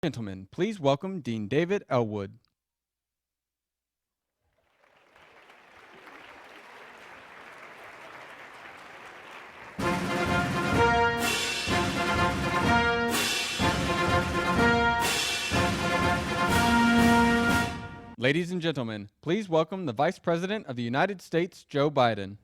Gentlemen, please welcome Dean David Elwood. Ladies and gentlemen, please welcome the Vice President of the United States, Joe Biden.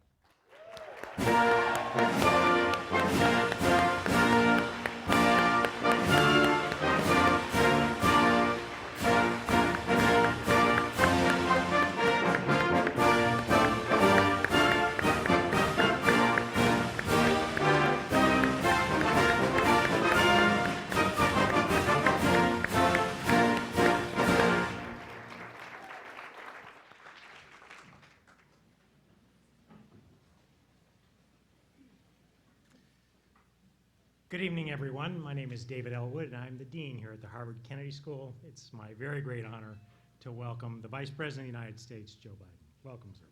Good evening, everyone. My name is David Elwood, and I'm the Dean here at the Harvard Kennedy School. It's my very great honor to welcome the Vice President of the United States, Joe Biden. Welcome, sir.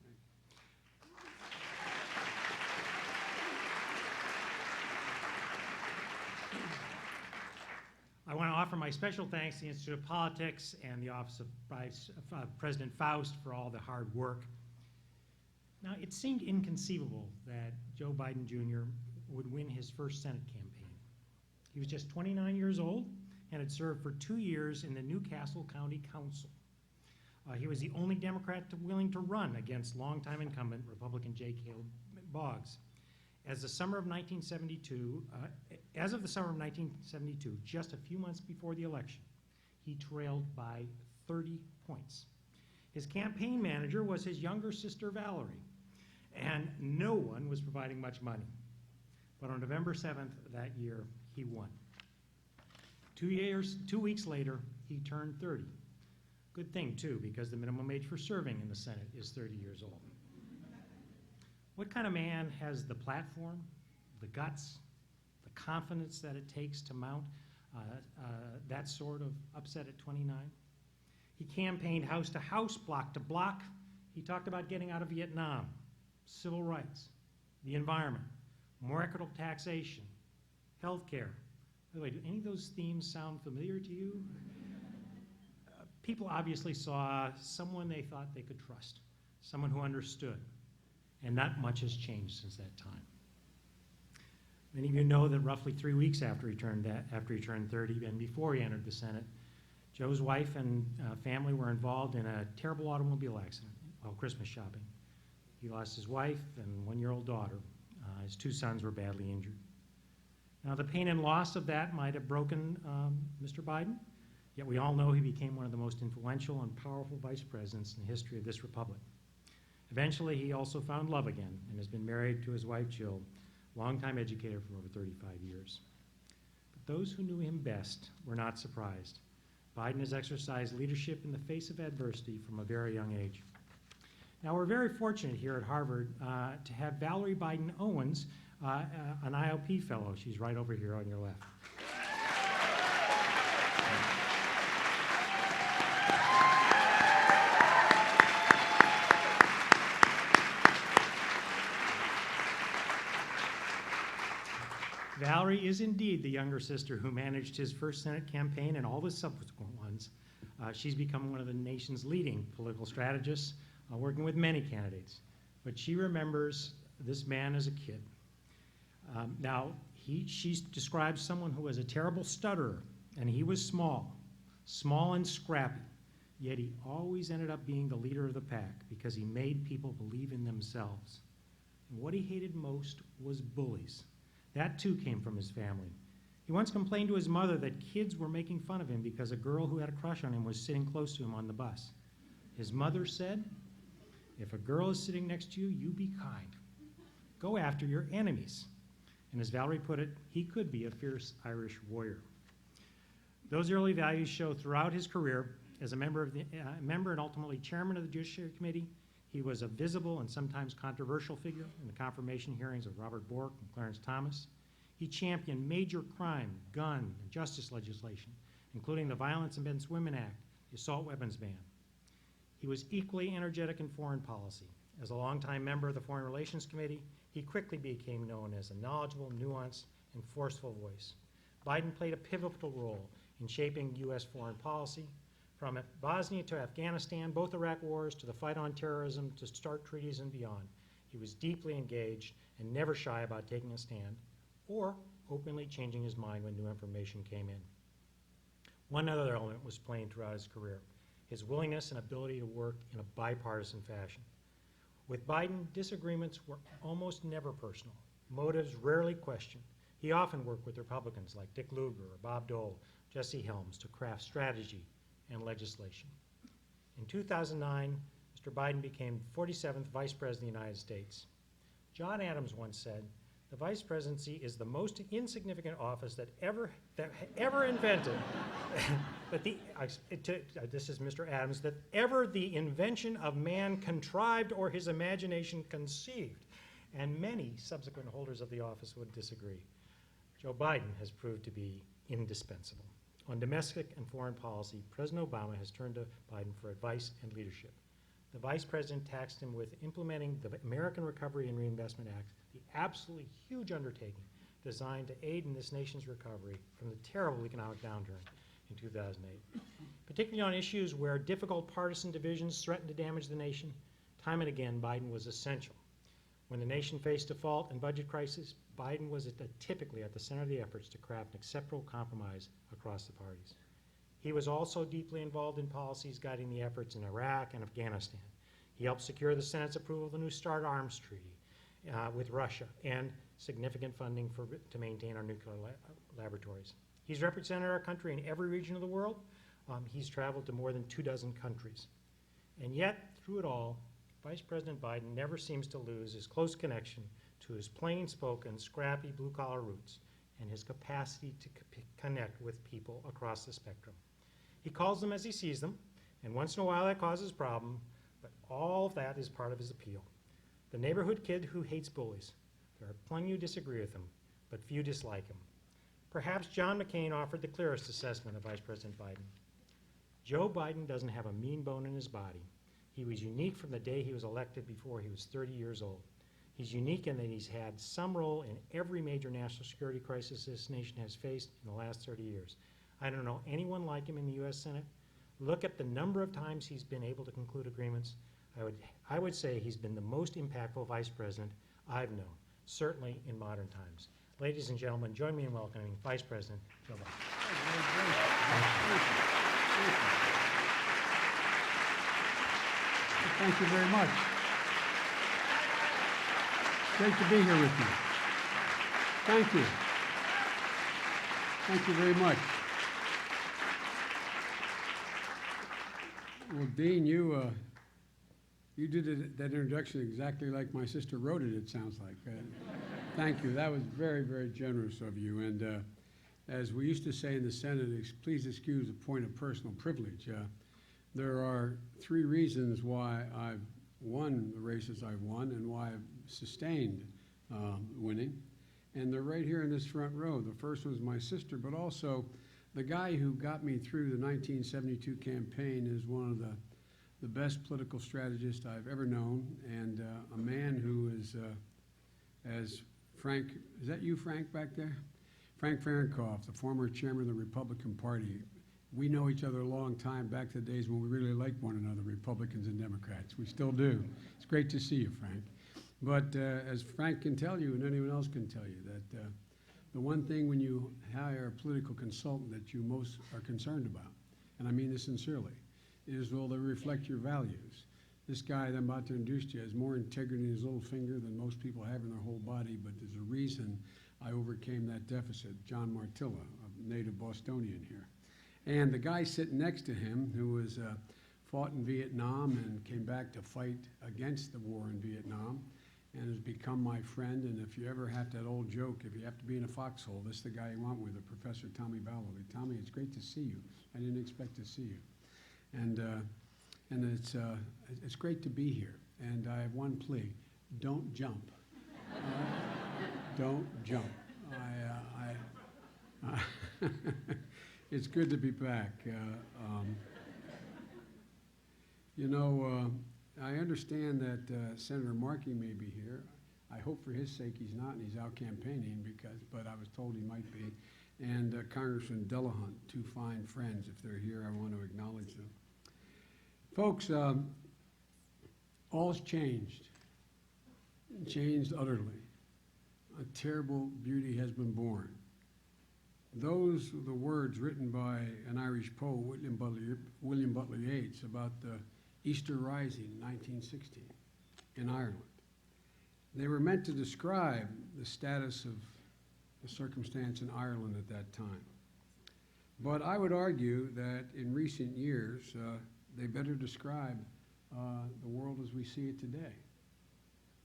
I want to offer my special thanks to the Institute of Politics and the Office of President Faust for all the hard work. Now, it seemed inconceivable that Joe Biden Jr. would win his first Senate campaign. He was just 29 years old and had served for 2 years in the Newcastle County Council. He was the only Democrat willing to run against longtime incumbent Republican J. Caleb Boggs. As of the summer of 1972, just a few months before the election, he trailed by 30 points. His campaign manager was his younger sister, Valerie, and no one was providing much money. But on November 7th that year, he won. 2 weeks later, he turned 30. Good thing, too, because the minimum age for serving in the Senate is 30 years old. What kind of man has the platform, the guts, the confidence that it takes to mount that sort of upset at 29? He campaigned house to house, block to block. He talked about getting out of Vietnam, civil rights, the environment, more equitable taxation, health care. By the way, do any of those themes sound familiar to you? People obviously saw someone they thought they could trust, someone who understood, and not much has changed since that time. Many of you know that roughly 3 weeks after he turned 30 and before he entered the Senate, Joe's wife and family were involved in a terrible automobile accident while Christmas shopping. He lost his wife and one-year-old daughter. His 2 sons were badly injured. Now, the pain and loss of that might have broken Mr. Biden, yet we all know he became one of the most influential and powerful vice presidents in the history of this republic. Eventually, he also found love again and has been married to his wife, Jill, longtime educator for over 35 years. But those who knew him best were not surprised. Biden has exercised leadership in the face of adversity from a very young age. Now, we're very fortunate here at Harvard to have Valerie Biden Owens, an IOP fellow. She's right over here on your left. Valerie is indeed the younger sister who managed his first Senate campaign and all the subsequent ones. She's become one of the nation's leading political strategists, working with many candidates. But she remembers this man as a kid. She describes someone who was a terrible stutterer, and he was small and scrappy, yet he always ended up being the leader of the pack because he made people believe in themselves. And what he hated most was bullies. That too came from his family. He once complained to his mother that kids were making fun of him because a girl who had a crush on him was sitting close to him on the bus. His mother said, "If a girl is sitting next to you, you be kind. Go after your enemies." And as Valerie put it, he could be a fierce Irish warrior. Those early values show throughout his career. As a member and ultimately chairman of the Judiciary Committee, he was a visible and sometimes controversial figure in the confirmation hearings of Robert Bork and Clarence Thomas. He championed major crime, gun, and justice legislation, including the Violence Against Women Act, the assault weapons ban. He was equally energetic in foreign policy. As a longtime member of the Foreign Relations Committee, he quickly became known as a knowledgeable, nuanced, and forceful voice. Biden played a pivotal role in shaping U.S. foreign policy, from Bosnia to Afghanistan, both Iraq wars, to the fight on terrorism, to START treaties and beyond. He was deeply engaged and never shy about taking a stand or openly changing his mind when new information came in. One other element was plain throughout his career: his willingness and ability to work in a bipartisan fashion. With Biden, disagreements were almost never personal, motives rarely questioned. He often worked with Republicans like Dick Lugar or Bob Dole, Jesse Helms, to craft strategy and legislation. In 2009, Mr. Biden became 47th Vice President of the United States. John Adams once said, "The vice presidency is the most insignificant office that ever invented," this is Mr. Adams, "that ever the invention of man contrived or his imagination conceived." And many subsequent holders of the office would disagree. Joe Biden has proved to be indispensable. On domestic and foreign policy, President Obama has turned to Biden for advice and leadership. The Vice President tasked him with implementing the American Recovery and Reinvestment Act, the absolutely huge undertaking designed to aid in this nation's recovery from the terrible economic downturn in 2008. Particularly on issues where difficult partisan divisions threatened to damage the nation, time and again Biden was essential. When the nation faced default and budget crisis, Biden was typically at the center of the efforts to craft an acceptable compromise across the parties. He was also deeply involved in policies guiding the efforts in Iraq and Afghanistan. He helped secure the Senate's approval of the New START arms treaty with Russia and significant funding to maintain our nuclear laboratories. He's represented our country in every region of the world. He's traveled to more than 24 countries. And yet, through it all, Vice President Biden never seems to lose his close connection to his plain-spoken, scrappy, blue-collar roots and his capacity to connect with people across the spectrum. He calls them as he sees them, and once in a while that causes problem, but all of that is part of his appeal. The neighborhood kid who hates bullies. There are plenty who disagree with him, but few dislike him. Perhaps John McCain offered the clearest assessment of Vice President Biden. Joe Biden doesn't have a mean bone in his body. He was unique from the day he was elected before he was 30 years old. He's unique in that he's had some role in every major national security crisis this nation has faced in the last 30 years. I don't know anyone like him in the U.S. Senate. Look at the number of times he's been able to conclude agreements. I would say he's been the most impactful vice president I've known, certainly in modern times. Ladies and gentlemen, join me in welcoming Vice President Joe Biden. Thank you very much. Great to be here with you. Thank you. Thank you very much. Well, Dean, you did that introduction exactly like my sister wrote it, it sounds like. Thank you. That was very, very generous of you. And as we used to say in the Senate, please excuse a point of personal privilege. There are 3 reasons why I've won the races I've won and why I've sustained winning. And they're right here in this front row. The first was my sister, but also the guy who got me through the 1972 campaign is one of the best political strategists I've ever known, and a man who is, as Frank, is that you, Frank, back there? Frank Fahrenkopf, the former chairman of the Republican Party. We know each other a long time, back to the days when we really liked one another, Republicans and Democrats. We still do. It's great to see you, Frank. But as Frank can tell you, and anyone else can tell you, that the one thing when you hire a political consultant that you most are concerned about, and I mean this sincerely, is will they reflect your values? This guy that I'm about to introduce to you has more integrity in his little finger than most people have in their whole body, but there's a reason I overcame that deficit. John Martilla, a native Bostonian here. And the guy sitting next to him, who was fought in Vietnam and came back to fight against the war in Vietnam, and has become my friend. And if you ever have that old joke, if you have to be in a foxhole, this is the guy you want with it, Professor Tommy Ballard. Tommy, it's great to see you. I didn't expect to see you. And it's great to be here. And I have one plea: don't jump. Don't jump. It's good to be back. I understand that Senator Markey may be here. I hope for his sake he's not, and he's out campaigning, but I was told he might be. and Congressman Delahunt, two fine friends. If they're here, I want to acknowledge them. Folks, all's changed utterly. A terrible beauty has been born. Those are the words written by an Irish poet, William Butler Yeats, about the Easter Rising, 1916, in Ireland. They were meant to describe the status of the circumstance in Ireland at that time. But I would argue that in recent years, they better describe the world as we see it today,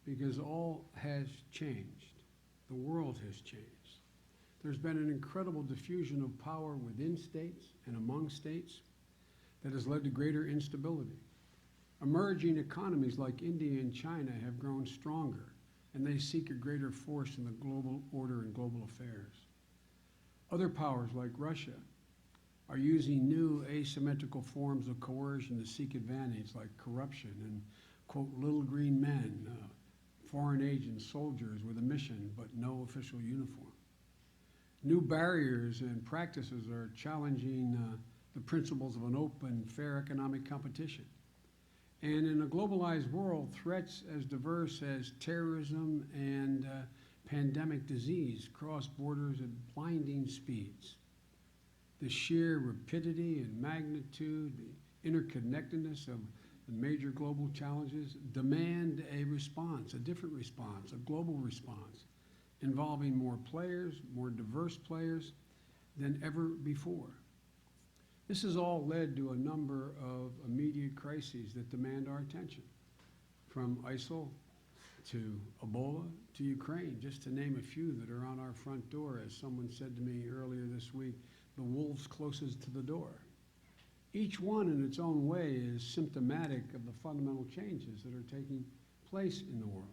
because all has changed. The world has changed. There's been an incredible diffusion of power within states and among states that has led to greater instability. Emerging economies like India and China have grown stronger, and they seek a greater force in the global order and global affairs. Other powers like Russia are using new asymmetrical forms of coercion to seek advantage, like corruption and, quote, little green men, foreign agents, soldiers with a mission but no official uniform. New barriers and practices are challenging the principles of an open, fair economic competition. And in a globalized world, threats as diverse as terrorism and pandemic disease cross borders at blinding speeds. The sheer rapidity and magnitude, the interconnectedness of the major global challenges demand a response, a different response, a global response, involving more players, more diverse players than ever before. This has all led to a number of immediate crises that demand our attention, from ISIL to Ebola to Ukraine, just to name a few that are on our front door. As someone said to me earlier this week, the wolves closest to the door. Each one in its own way is symptomatic of the fundamental changes that are taking place in the world.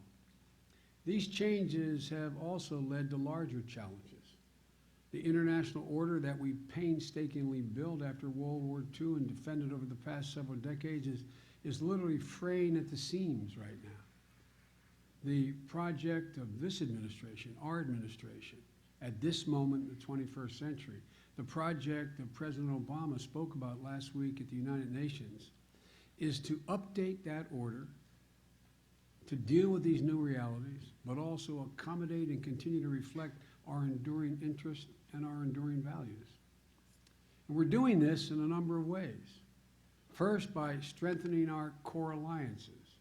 These changes have also led to larger challenges. The international order that we painstakingly built after World War II and defended over the past several decades is literally fraying at the seams right now. The project of this administration, our administration, at this moment in the 21st century, the project that President Obama spoke about last week at the United Nations, is to update that order to deal with these new realities, but also accommodate and continue to reflect our enduring interests and our enduring values. And we're doing this in a number of ways. First, by strengthening our core alliances.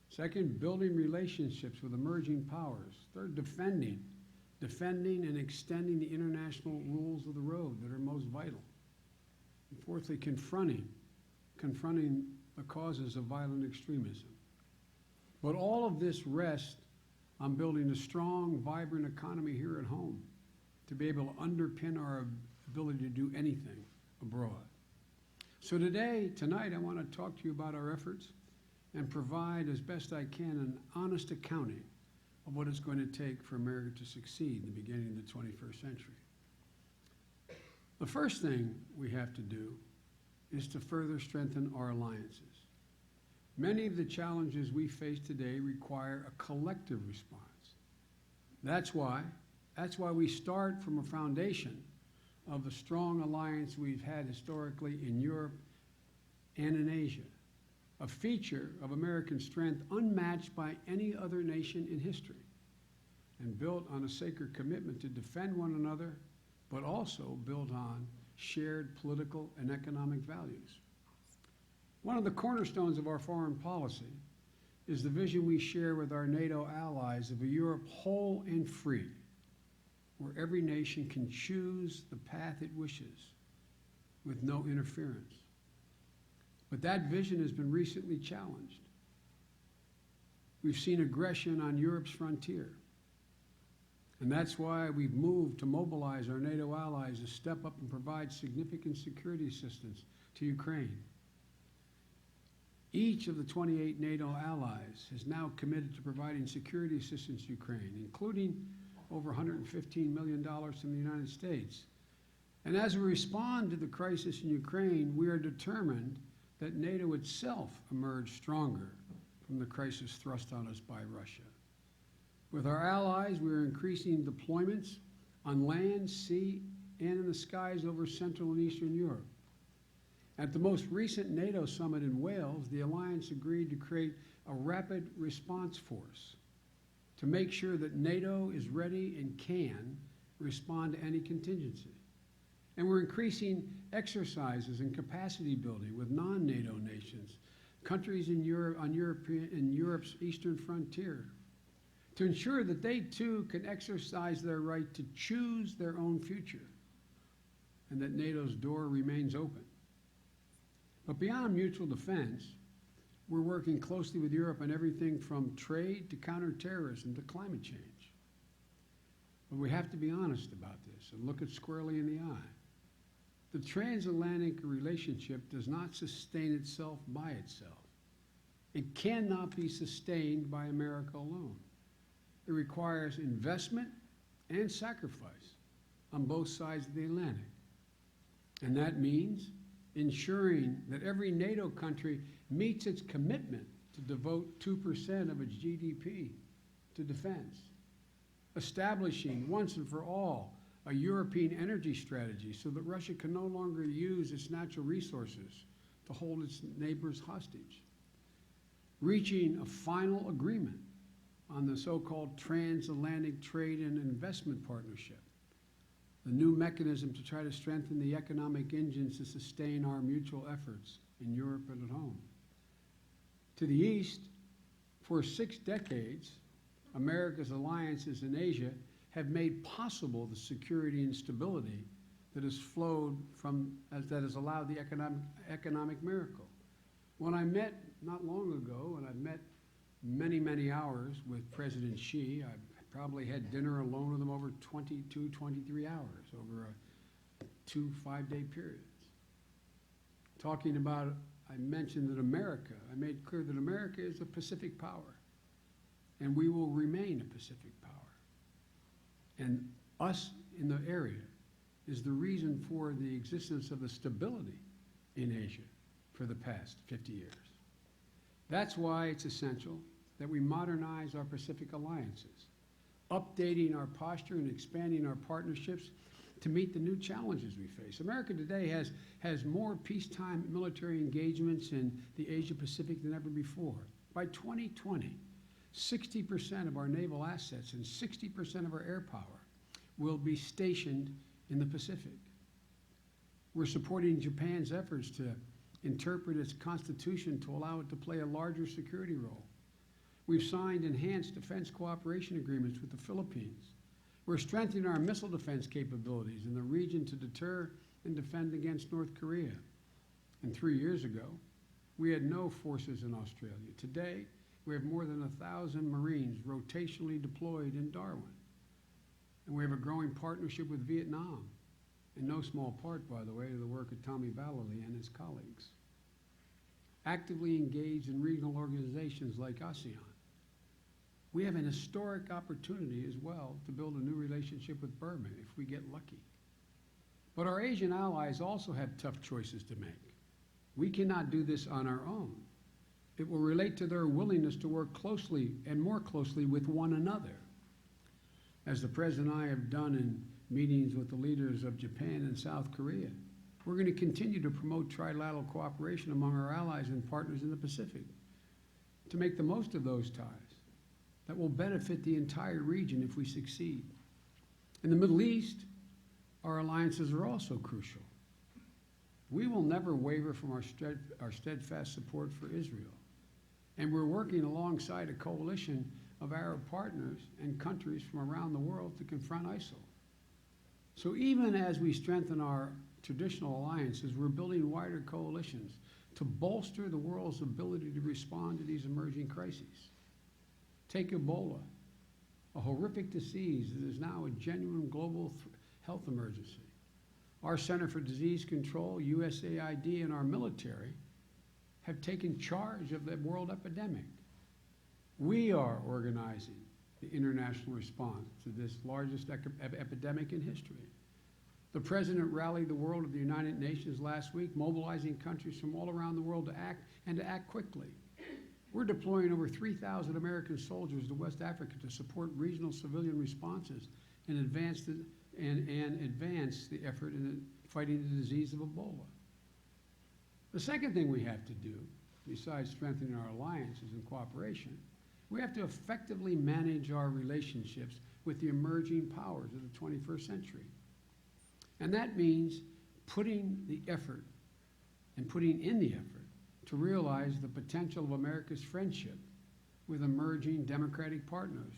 Second, building relationships with emerging powers. Third, defending and extending the international rules of the road that are most vital. And fourthly, confronting the causes of violent extremism. But all of this rests on building a strong, vibrant economy here at home to be able to underpin our ability to do anything abroad. So tonight, I want to talk to you about our efforts and provide as best I can an honest accounting of what it's going to take for America to succeed in the beginning of the 21st century. The first thing we have to do is to further strengthen our alliances. Many of the challenges we face today require a collective response. That's why we start from a foundation of the strong alliance we've had historically in Europe and in Asia, a feature of American strength unmatched by any other nation in history, and built on a sacred commitment to defend one another, but also built on shared political and economic values. One of the cornerstones of our foreign policy is the vision we share with our NATO allies of a Europe whole and free, where every nation can choose the path it wishes with no interference. But that vision has been recently challenged. We've seen aggression on Europe's frontier. And that's why we've moved to mobilize our NATO allies to step up and provide significant security assistance to Ukraine. Each of the 28 NATO allies has now committed to providing security assistance to Ukraine, including over $115 million from the United States. And as we respond to the crisis in Ukraine, we are determined that NATO itself emerge stronger from the crisis thrust on us by Russia. With our allies, we are increasing deployments on land, sea, and in the skies over Central and Eastern Europe. At the most recent NATO summit in Wales, the alliance agreed to create a rapid response force to make sure that NATO is ready and can respond to any contingency. And we're increasing exercises and capacity building with non-NATO nations, countries in Europe, in Europe's eastern frontier, to ensure that they too can exercise their right to choose their own future, and that NATO's door remains open. But beyond mutual defense, we're working closely with Europe on everything from trade to counterterrorism to climate change. But we have to be honest about this and look it squarely in the eye. The transatlantic relationship does not sustain itself by itself. It cannot be sustained by America alone. It requires investment and sacrifice on both sides of the Atlantic. And that means ensuring that every NATO country meets its commitment to devote 2% of its GDP to defense, establishing once and for all a European energy strategy so that Russia can no longer use its natural resources to hold its neighbors hostage, reaching a final agreement on the so-called Transatlantic Trade and Investment Partnership, the new mechanism to try to strengthen the economic engines to sustain our mutual efforts in Europe and at home. To the east, for 6 decades, America's alliances in Asia have made possible the security and stability that has flowed from, that has allowed the economic miracle. When I met not long ago, and I've met many, many hours with President Xi, I probably had dinner alone with him over 22, 23 hours over a 2 5-day periods. Talking about, I mentioned that America, I made clear that America is a Pacific power, and we will remain a Pacific power. And us in the area is the reason for the existence of the stability in Asia for the past 50 years. That's why it's essential that we modernize our Pacific alliances, updating our posture and expanding our partnerships to meet the new challenges we face. America today has more peacetime military engagements in the Asia-Pacific than ever before. By 2020, 60% of our naval assets and 60% of our air power will be stationed in the Pacific. We're supporting Japan's efforts to interpret its constitution to allow it to play a larger security role. We've signed enhanced defense cooperation agreements with the Philippines. We're strengthening our missile defense capabilities in the region to deter and defend against North Korea. And 3 years ago, we had no forces in Australia. Today, we have more than 1,000 Marines rotationally deployed in Darwin. And we have a growing partnership with Vietnam, in no small part, by the way, to the work of Tommy Vallely and his colleagues. Actively engaged in regional organizations like ASEAN. We have an historic opportunity as well to build a new relationship with Burma if we get lucky. But our Asian allies also have tough choices to make. We cannot do this on our own. It will relate to their willingness to work closely and more closely with one another. As the President and I have done in meetings with the leaders of Japan and South Korea, we're going to continue to promote trilateral cooperation among our allies and partners in the Pacific to make the most of those ties that will benefit the entire region if we succeed. In the Middle East, our alliances are also crucial. We will never waver from our steadfast support for Israel. And we're working alongside a coalition of Arab partners and countries from around the world to confront ISIL. So even as we strengthen our traditional alliances, we're building wider coalitions to bolster the world's ability to respond to these emerging crises. Take Ebola, a horrific disease that is now a genuine global health emergency. Our Center for Disease Control, USAID, and our military have taken charge of the world epidemic. We are organizing the international response to this largest epidemic in history. The President rallied the world of the United Nations last week, mobilizing countries from all around the world to act, and to act quickly. We're deploying over 3,000 American soldiers to West Africa to support regional civilian responses and advance the and advance the effort in fighting the disease of Ebola. The second thing we have to do, besides strengthening our alliances and cooperation, we have to effectively manage our relationships with the emerging powers of the 21st century. And that means putting the effort and putting in the effort to realize the potential of America's friendship with emerging democratic partners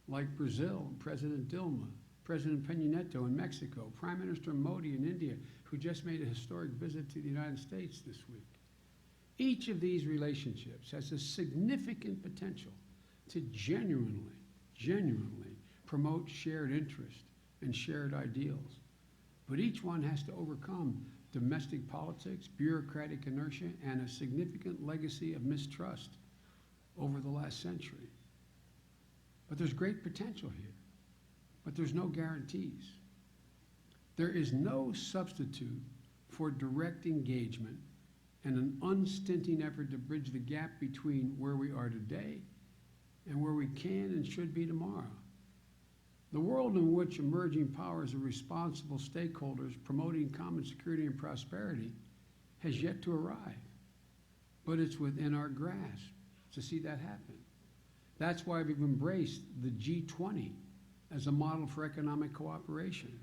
like Brazil, President Dilma, President Peña Nieto in Mexico, Prime Minister Modi in India, who just made a historic visit to the United States this week. Each of these relationships has a significant potential to genuinely promote shared interest and shared ideals. But each one has to overcome domestic politics, bureaucratic inertia, and a significant legacy of mistrust over the last century. But there's great potential here, but there's no guarantees. There is no substitute for direct engagement and an unstinting effort to bridge the gap between where we are today and where we can and should be tomorrow. The world in which emerging powers are responsible stakeholders promoting common security and prosperity has yet to arrive, but it's within our grasp to see that happen. That's why we've embraced the G20 as a model for economic cooperation.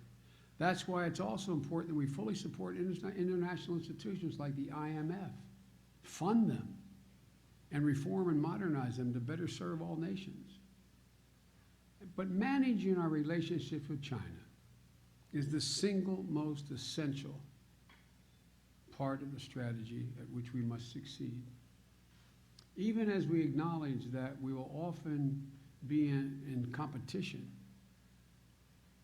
That's why it's also important that we fully support international institutions like the IMF, fund them, and reform and modernize them to better serve all nations. But managing our relationships with China is the single most essential part of the strategy at which we must succeed. Even as we acknowledge that we will often be in competition,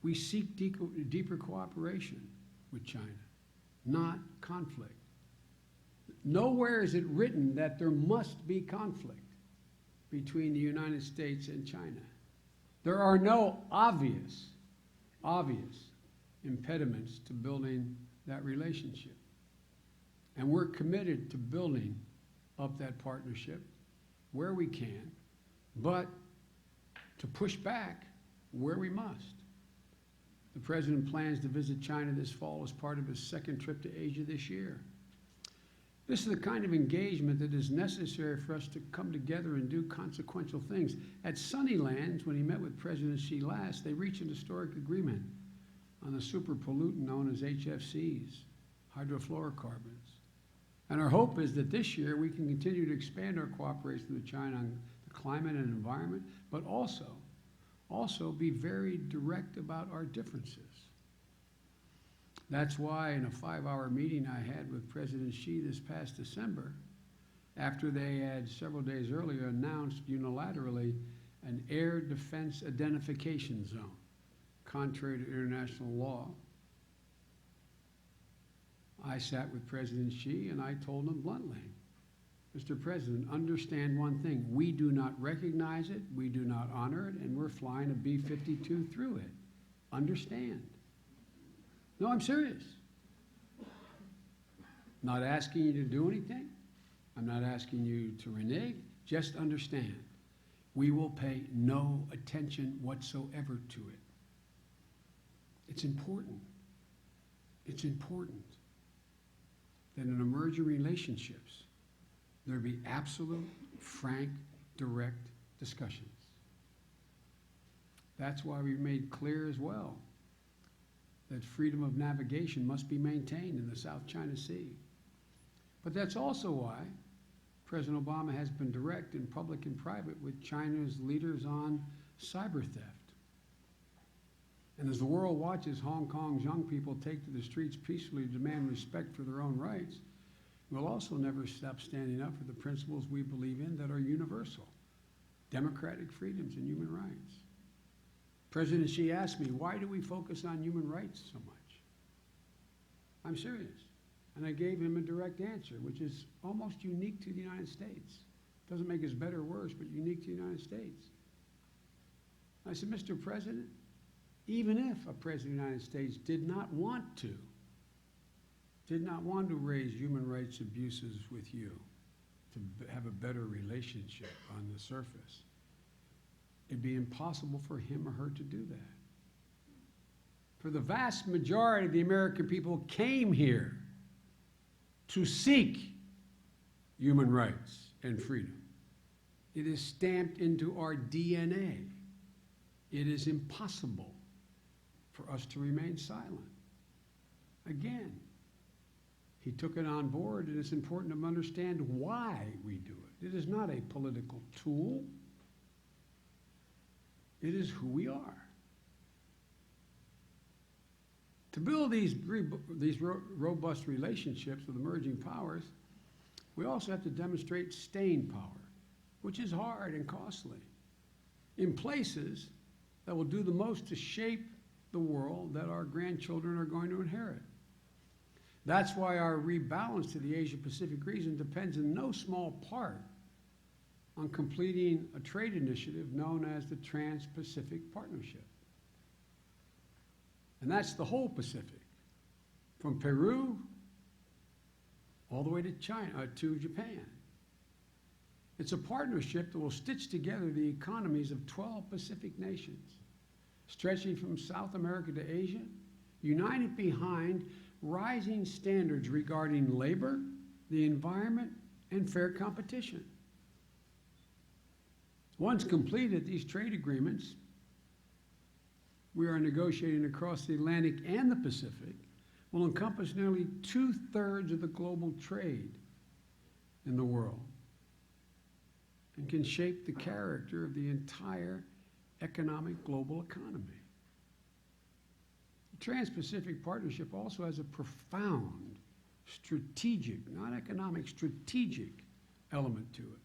we seek deeper cooperation with China, not conflict. Nowhere is it written that there must be conflict between the United States and China. There are no obvious impediments to building that relationship. And we're committed to building up that partnership where we can, but to push back where we must. The President plans to visit China this fall as part of his second trip to Asia this year. This is the kind of engagement that is necessary for us to come together and do consequential things. At Sunnylands, when he met with President Xi last, they reached an historic agreement on the super pollutant known as HFCs, hydrofluorocarbons. And our hope is that this year we can continue to expand our cooperation with China on the climate and environment, but also be very direct about our differences. That's why in a 5-hour meeting I had with President Xi this past December, after they had several days earlier announced unilaterally an air defense identification zone, contrary to international law, I sat with President Xi and I told him bluntly, Mr. President, understand one thing. We do not recognize it, we do not honor it, and we're flying a B-52 through it. Understand. No, I'm serious. Not asking you to do anything. I'm not asking you to renege. Just understand. We will pay no attention whatsoever to it. It's important. It's important that in emerging relationships, there be absolute, frank, direct discussions. That's why we've made clear as well that freedom of navigation must be maintained in the South China Sea. But that's also why President Obama has been direct in public and private with China's leaders on cyber theft. And as the world watches Hong Kong's young people take to the streets peacefully to demand respect for their own rights, we'll also never stop standing up for the principles we believe in that are universal: democratic freedoms and human rights. President Xi asked me, why do we focus on human rights so much? I'm serious. And I gave him a direct answer, which is almost unique to the United States. Doesn't make us better or worse, but unique to the United States. I said, Mr. President, even if a president of the United States did not want to raise human rights abuses with you, to have a better relationship on the surface, it'd be impossible for him or her to do that. For the vast majority of the American people came here to seek human rights and freedom. It is stamped into our DNA. It is impossible for us to remain silent. Again, he took it on board, and it's important to understand why we do it. It is not a political tool. It is who we are. To build these robust relationships with emerging powers, we also have to demonstrate staying power, which is hard and costly, in places that will do the most to shape the world that our grandchildren are going to inherit. That's why our rebalance to the Asia-Pacific region depends in no small part on completing a trade initiative known as the Trans-Pacific Partnership. And that's the whole Pacific, from Peru all the way to China, to Japan. It's a partnership that will stitch together the economies of 12 Pacific nations, stretching from South America to Asia, united behind rising standards regarding labor, the environment, and fair competition. Once completed, these trade agreements we are negotiating across the Atlantic and the Pacific will encompass nearly 2/3 of the global trade in the world and can shape the character of the entire economic global economy. The Trans-Pacific Partnership also has a profound strategic, not economic, strategic element to it.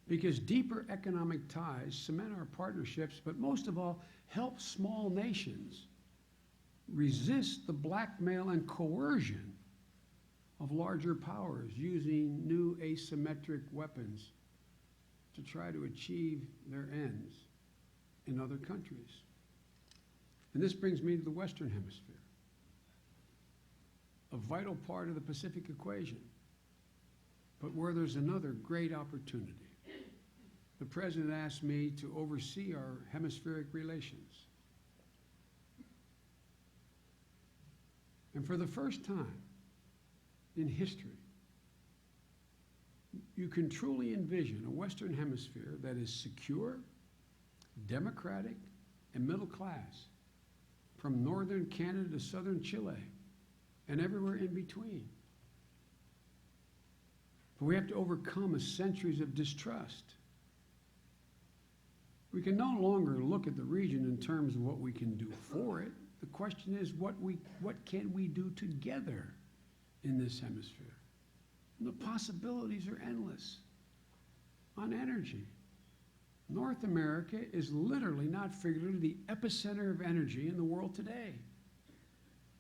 Because deeper economic ties cement our partnerships, but most of all, help small nations resist the blackmail and coercion of larger powers using new asymmetric weapons to try to achieve their ends in other countries. And this brings me to the Western Hemisphere, a vital part of the Pacific equation, but where there's another great opportunity. The President asked me to oversee our hemispheric relations. And for the first time in history, you can truly envision a Western Hemisphere that is secure, democratic, and middle class, from northern Canada to southern Chile, and everywhere in between. But we have to overcome centuries of distrust. We can no longer look at the region in terms of what we can do for it. The question is, what can we do together in this hemisphere? And the possibilities are endless. On energy, North America is literally, not figuratively, the epicenter of energy in the world today.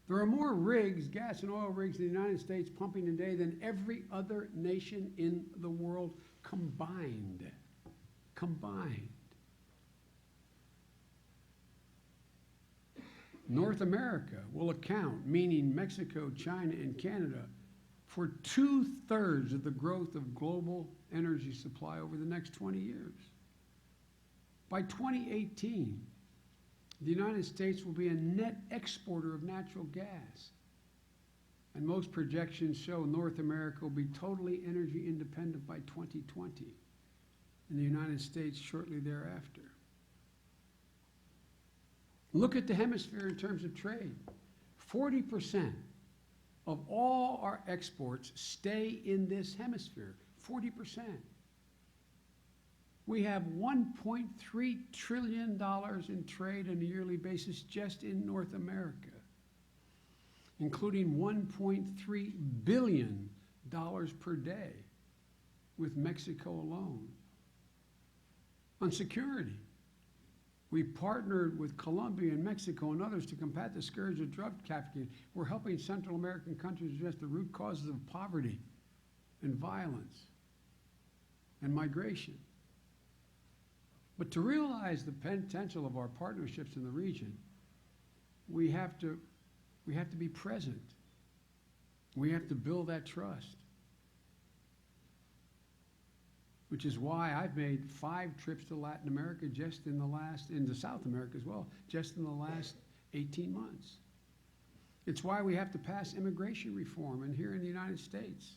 There are more rigs, gas and oil rigs, in the United States pumping today than every other nation in the world combined. Combined. North America will account, meaning Mexico, China, and Canada, for 2/3 of the growth of global energy supply over the next 20 years. By 2018, the United States will be a net exporter of natural gas. And most projections show North America will be totally energy independent by 2020, and the United States shortly thereafter. Look at the hemisphere in terms of trade. 40% of all our exports stay in this hemisphere. 40%. We have $1.3 trillion in trade on a yearly basis just in North America, including $1.3 billion per day with Mexico alone. On security, we partnered with Colombia and Mexico and others to combat the scourge of drug trafficking. We're helping Central American countries address the root causes of poverty and violence and migration. But to realize the potential of our partnerships in the region, we have to be present. We have to build that trust. Which is why I've made 5 trips to Latin America into South America as well, just in the last 18 months. It's why we have to pass immigration reform and here in the United States.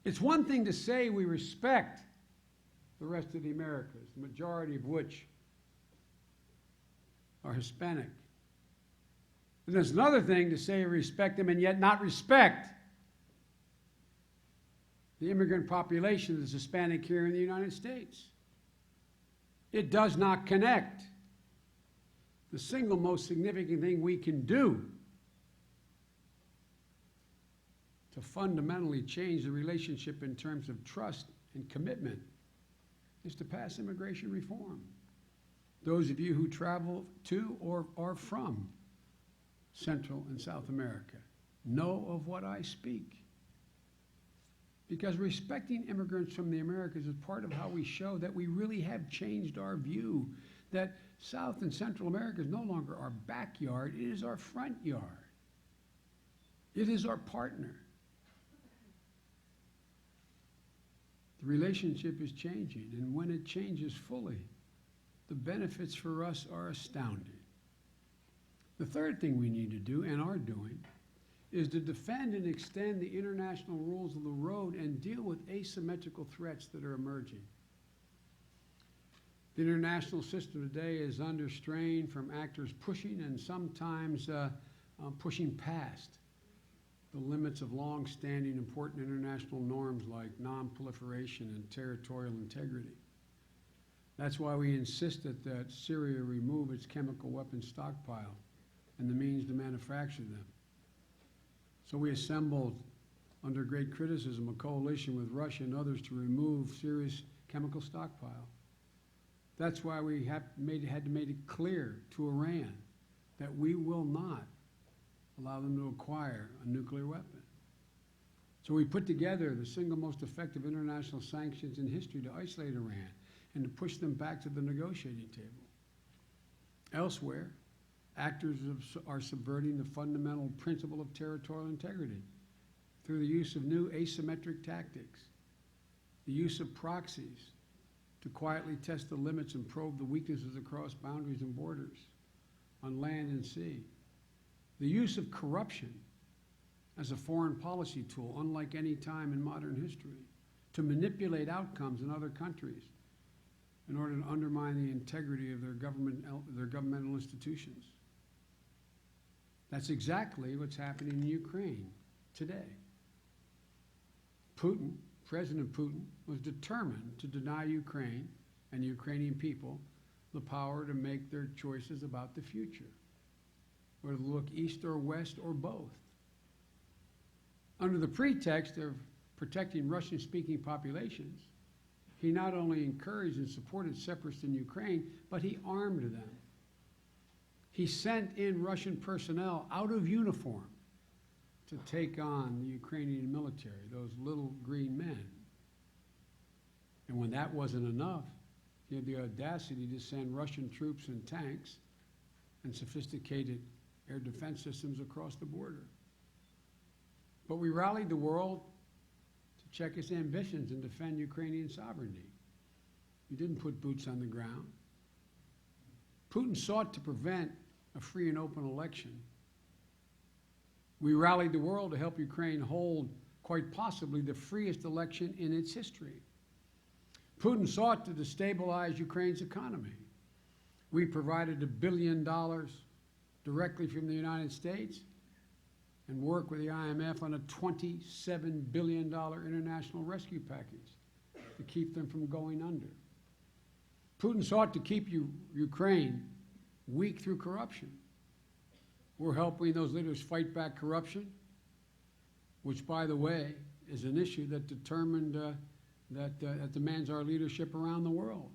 It's one thing to say we respect the rest of the Americas, the majority of which are Hispanic. And there's another thing to say we respect them and yet not respect the immigrant population that's Hispanic here in the United States. It does not connect. The single most significant thing we can do to fundamentally change the relationship in terms of trust and commitment is to pass immigration reform. Those of you who travel to or are from Central and South America know of what I speak. Because respecting immigrants from the Americas is part of how we show that we really have changed our view, that South and Central America is no longer our backyard, it is our front yard. It is our partner. The relationship is changing, and when it changes fully, the benefits for us are astounding. The third thing we need to do, and are doing, is to defend and extend the international rules of the road and deal with asymmetrical threats that are emerging. The international system today is under strain from actors pushing and sometimes pushing past the limits of long-standing important international norms like non-proliferation and territorial integrity. That's why we insisted that Syria remove its chemical weapons stockpile and the means to manufacture them. So we assembled, under great criticism, a coalition with Russia and others to remove Syria's chemical stockpile. That's why we had to make it clear to Iran that we will not allow them to acquire a nuclear weapon. So we put together the single most effective international sanctions in history to isolate Iran and to push them back to the negotiating table. Elsewhere, actors are subverting the fundamental principle of territorial integrity through the use of new asymmetric tactics, the use of proxies to quietly test the limits and probe the weaknesses across boundaries and borders on land and sea, the use of corruption as a foreign policy tool, unlike any time in modern history, to manipulate outcomes in other countries in order to undermine the integrity of their governmental institutions. That's exactly what's happening in Ukraine today. President Putin, was determined to deny Ukraine and the Ukrainian people the power to make their choices about the future, whether to look east or west or both. Under the pretext of protecting Russian-speaking populations, he not only encouraged and supported separatists in Ukraine, but he armed them. He sent in Russian personnel out of uniform to take on the Ukrainian military, those little green men. And when that wasn't enough, he had the audacity to send Russian troops and tanks and sophisticated air defense systems across the border. But we rallied the world to check its ambitions and defend Ukrainian sovereignty. We didn't put boots on the ground. Putin sought to prevent a free and open election. We rallied the world to help Ukraine hold, quite possibly, the freest election in its history. Putin sought to destabilize Ukraine's economy. We provided $1 billion directly from the United States and worked with the IMF on a $27 billion international rescue package to keep them from going under. Putin sought to keep Ukraine weak through corruption. We're helping those leaders fight back corruption, which, by the way, is an issue that that demands our leadership around the world,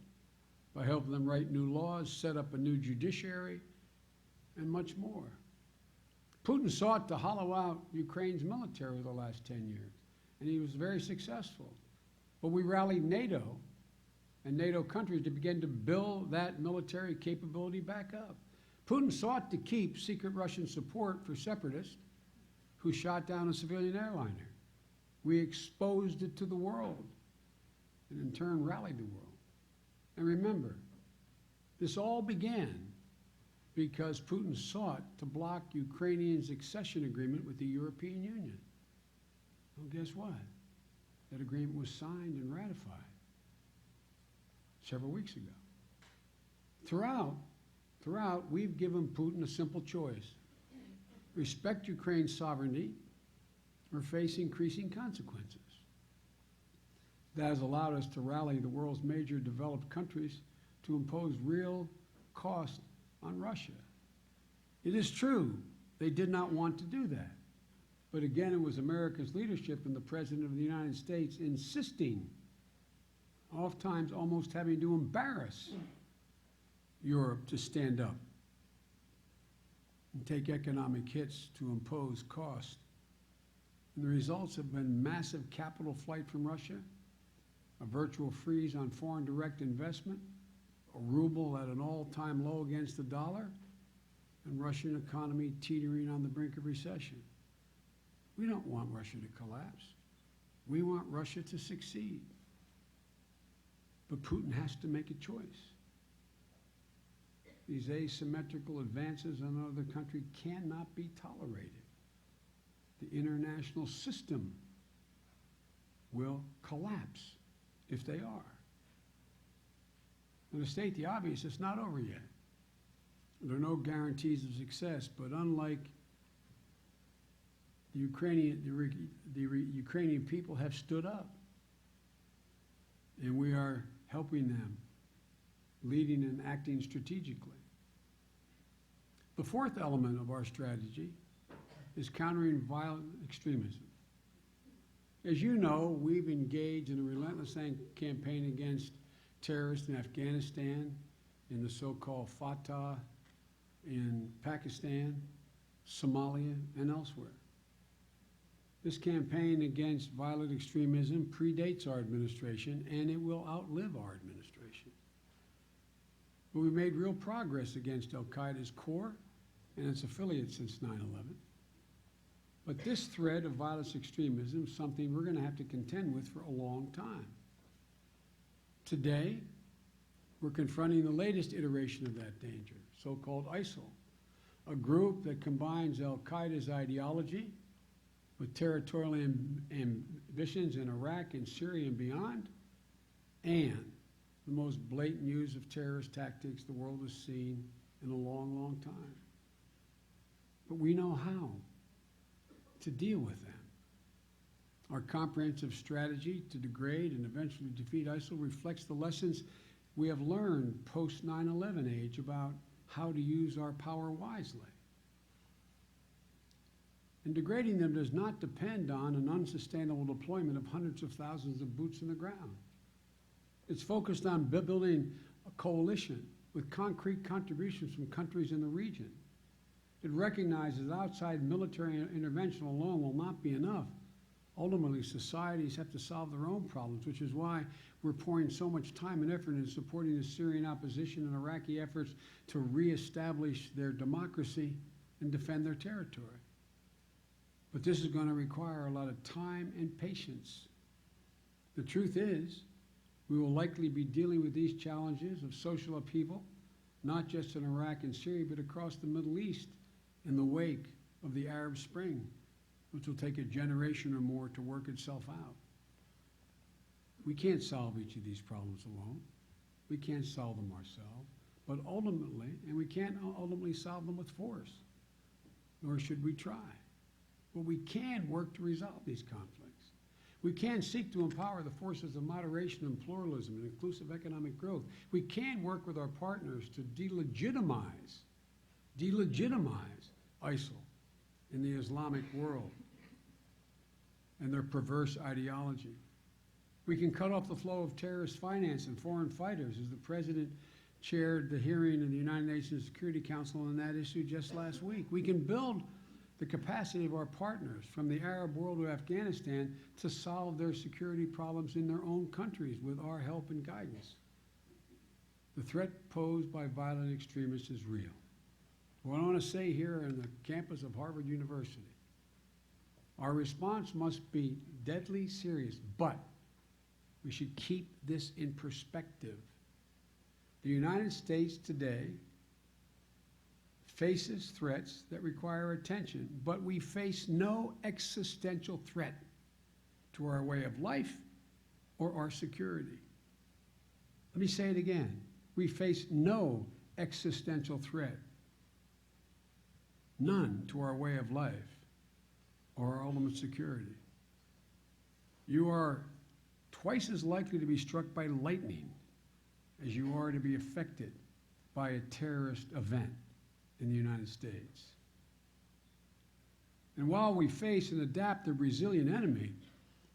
by helping them write new laws, set up a new judiciary, and much more. Putin sought to hollow out Ukraine's military over the last 10 years, and he was very successful. But we rallied NATO and NATO countries to begin to build that military capability back up. Putin sought to keep secret Russian support for separatists who shot down a civilian airliner. We exposed it to the world and in turn rallied the world. And remember, this all began because Putin sought to block Ukrainians' accession agreement with the European Union. Well, guess what? That agreement was signed and ratified several weeks ago. Throughout, we've given Putin a simple choice. Respect Ukraine's sovereignty or face increasing consequences. That has allowed us to rally the world's major developed countries to impose real cost on Russia. It is true, they did not want to do that. But again, it was America's leadership and the President of the United States insisting, oftentimes almost having to embarrass Europe to stand up and take economic hits to impose cost. And the results have been massive capital flight from Russia, a virtual freeze on foreign direct investment, a ruble at an all-time low against the dollar, and Russian economy teetering on the brink of recession. We don't want Russia to collapse. We want Russia to succeed. But Putin has to make a choice. These asymmetrical advances on another country cannot be tolerated. The international system will collapse if they are. And to state the obvious, it's not over yet. There are no guarantees of success, but unlike the Ukrainian people have stood up, and we are helping them, leading and acting strategically. The fourth element of our strategy is countering violent extremism. As you know, we've engaged in a relentless campaign against terrorists in Afghanistan, in the so-called Fatah, in Pakistan, Somalia, and elsewhere. This campaign against violent extremism predates our administration, and it will outlive our administration. But we made real progress against al-Qaeda's core and its affiliates since 9/11. But this threat of violent extremism is something we're going to have to contend with for a long time. Today, we're confronting the latest iteration of that danger, so-called ISIL, a group that combines al-Qaeda's ideology with territorial ambitions in Iraq and Syria and beyond, and the most blatant use of terrorist tactics the world has seen in a long, long time. But we know how to deal with them. Our comprehensive strategy to degrade and eventually defeat ISIL reflects the lessons we have learned post 9/11 age about how to use our power wisely. And degrading them does not depend on an unsustainable deployment of hundreds of thousands of boots on the ground. It's focused on building a coalition with concrete contributions from countries in the region. It recognizes that outside military intervention alone will not be enough. Ultimately, societies have to solve their own problems, which is why we're pouring so much time and effort in supporting the Syrian opposition and Iraqi efforts to reestablish their democracy and defend their territory. But this is going to require a lot of time and patience. The truth is, we will likely be dealing with these challenges of social upheaval, not just in Iraq and Syria, but across the Middle East in the wake of the Arab Spring, which will take a generation or more to work itself out. We can't solve each of these problems alone. We can't solve them ourselves. But ultimately, and we can't ultimately solve them with force, nor should we try. But we can work to resolve these conflicts. We can seek to empower the forces of moderation and pluralism and inclusive economic growth. We can work with our partners to delegitimize ISIL in the Islamic world and their perverse ideology. We can cut off the flow of terrorist finance and foreign fighters, as the President chaired the hearing in the United Nations Security Council on that issue just last week. We can build the capacity of our partners from the Arab world to Afghanistan to solve their security problems in their own countries with our help and guidance. The threat posed by violent extremists is real. What I want to say here on the campus of Harvard University, our response must be deadly serious, but we should keep this in perspective. The United States today faces threats that require attention, but we face no existential threat to our way of life or our security. Let me say it again. We face no existential threat, none, to our way of life or our ultimate security. You are twice as likely to be struck by lightning as you are to be affected by a terrorist event in the United States. And while we face an adaptive, resilient enemy,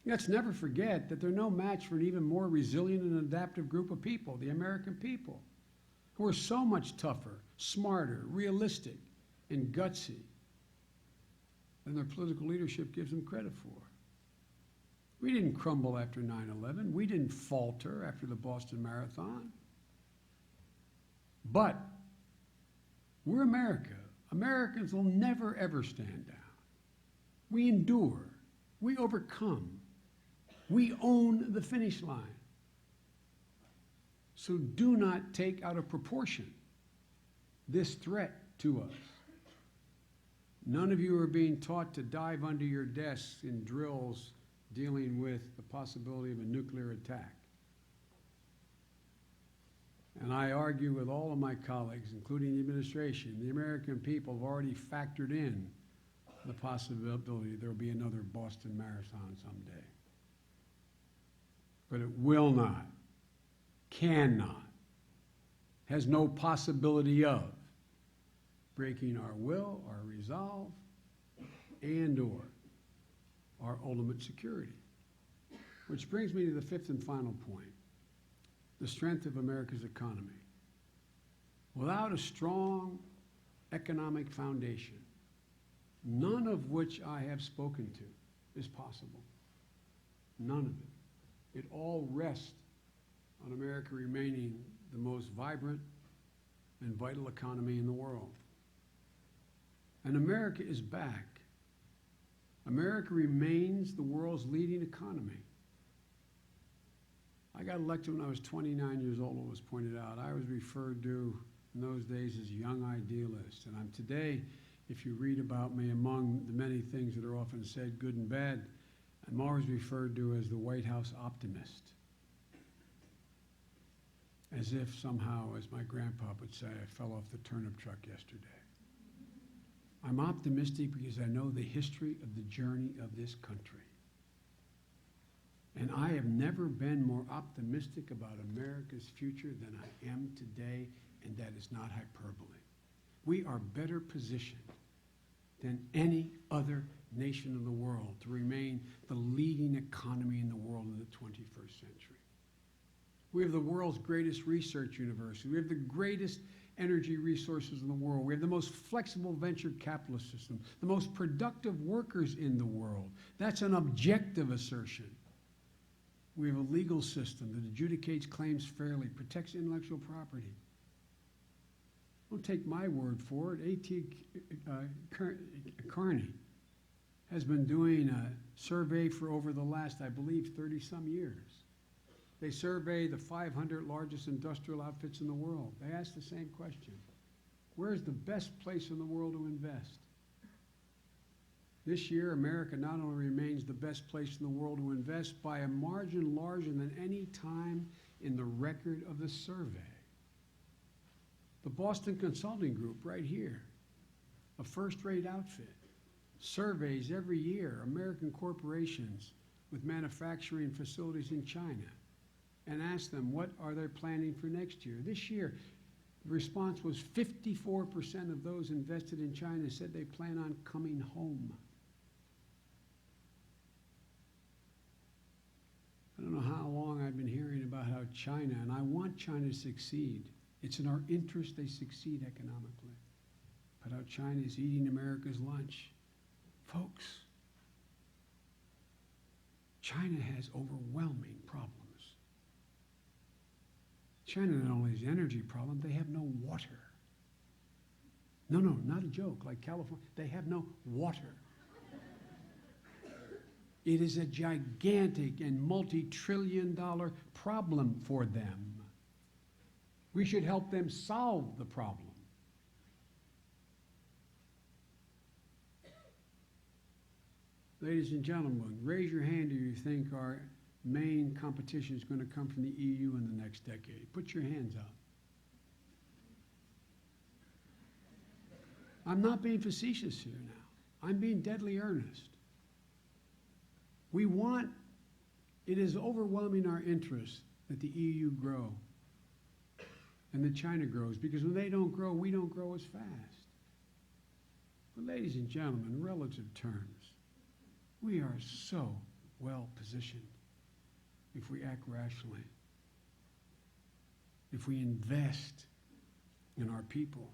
let's never forget that they're no match for an even more resilient and adaptive group of people, the American people, who are so much tougher, smarter, realistic, and gutsy than their political leadership gives them credit for. We didn't crumble after 9/11. We didn't falter after the Boston Marathon. But we're America. Americans will never, ever stand down. We endure. We overcome. We own the finish line. So do not take out of proportion this threat to us. None of you are being taught to dive under your desks in drills dealing with the possibility of a nuclear attack. And I argue with all of my colleagues, including the administration, the American people have already factored in the possibility there will be another Boston Marathon someday. But it will not, cannot, has no possibility of breaking our will, our resolve, and/or our ultimate security. Which brings me to the fifth and final point, the strength of America's economy. Without a strong economic foundation, none of which I have spoken to is possible. None of it. It all rests on America remaining the most vibrant and vital economy in the world. And America is back. America remains the world's leading economy. I got elected when I was 29 years old, it was pointed out. I was referred to in those days as young idealist. And I'm today, if you read about me, among the many things that are often said, good and bad, I'm always referred to as the White House optimist. As if somehow, as my grandpa would say, I fell off the turnip truck yesterday. I'm optimistic because I know the history of the journey of this country. And I have never been more optimistic about America's future than I am today, and that is not hyperbole. We are better positioned than any other nation in the world to remain the leading economy in the world in the 21st century. We have the world's greatest research university. We have the greatest energy resources in the world. We have the most flexible venture capitalist system, the most productive workers in the world. That's an objective assertion. We have a legal system that adjudicates claims fairly, protects intellectual property. Don't take my word for it. A.T. Kearney has been doing a survey for over the last, I believe, 30-some years. They survey the 500 largest industrial outfits in the world. They ask the same question. Where's the best place in the world to invest? This year, America not only remains the best place in the world to invest by a margin larger than any time in the record of the survey. The Boston Consulting Group right here, a first-rate outfit, surveys every year American corporations with manufacturing facilities in China and asks them what are they planning for next year. This year, the response was 54% of those invested in China said they plan on coming home. I don't know how long I've been hearing about how China, and I want China to succeed. It's in our interest they succeed economically. But how China is eating America's lunch. Folks, China has overwhelming problems. China not only has an energy problem, they have no water. No, not a joke, like California. They have no water. It is a gigantic and multi-trillion-dollar problem for them. We should help them solve the problem. Ladies and gentlemen, raise your hand if you think our main competition is going to come from the EU in the next decade. Put your hands up. I'm not being facetious here now. I'm being deadly earnest. It is overwhelming our interest that the EU grow and that China grows, because when they don't grow, we don't grow as fast. But ladies and gentlemen, in relative terms, we are so well positioned if we act rationally, if we invest in our people.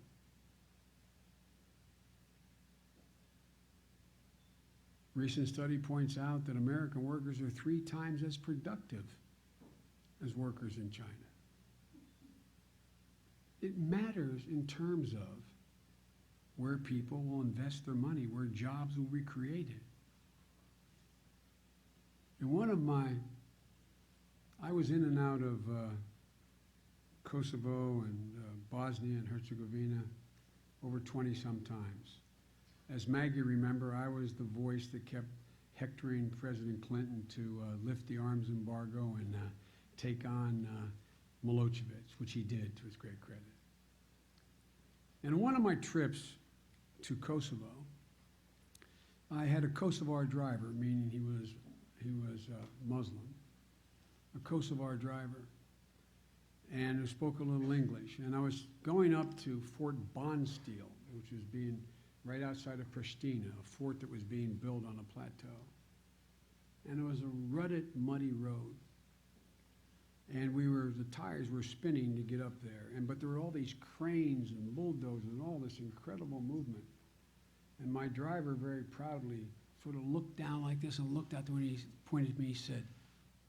Recent study points out that American workers are 3 times as productive as workers in China. It matters in terms of where people will invest their money, where jobs will be created. And I was in and out of Kosovo and Bosnia and Herzegovina over 20-some times. As Maggie remember, I was the voice that kept hectoring President Clinton to lift the arms embargo and take on Milosevic, which he did to his great credit. And on one of my trips to Kosovo, I had a Kosovar driver, meaning he was Muslim, a Kosovar driver, and who spoke a little English. And I was going up to Fort Bonsteel, which was being right outside of Pristina, a fort that was being built on a plateau. And it was a rutted, muddy road. And the tires were spinning to get up there. But there were all these cranes and bulldozers and all this incredible movement. And my driver very proudly sort of looked down like this and looked out there, and he pointed at me, he said,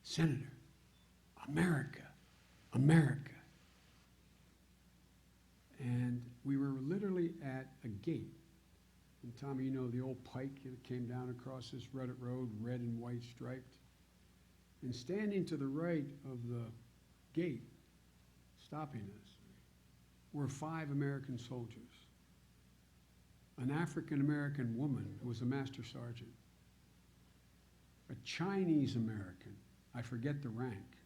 "Senator, America, America." And we were literally at a gate. And Tommy, you know the old pike that came down across this rutted road, red and white striped. And standing to the right of the gate, stopping us, were 5 American soldiers. An African-American woman who was a master sergeant. A Chinese-American, I forget the rank.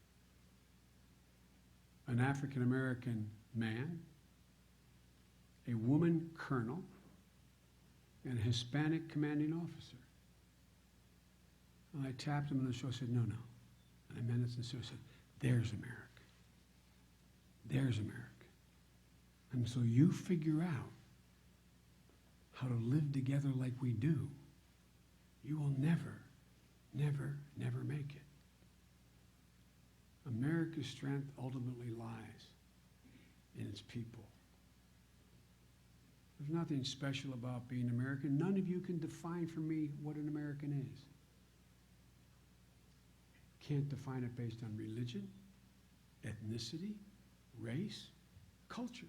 An African-American man, a woman colonel, and a Hispanic commanding officer. And I tapped him on the shoulder and said, "No, no." And I meant it sincerely. I said, "There's America. There's America." And so you figure out how to live together like we do, you will never, never, never make it. America's strength ultimately lies in its people. There's nothing special about being American. None of you can define for me what an American is. Can't define it based on religion, ethnicity, race, culture.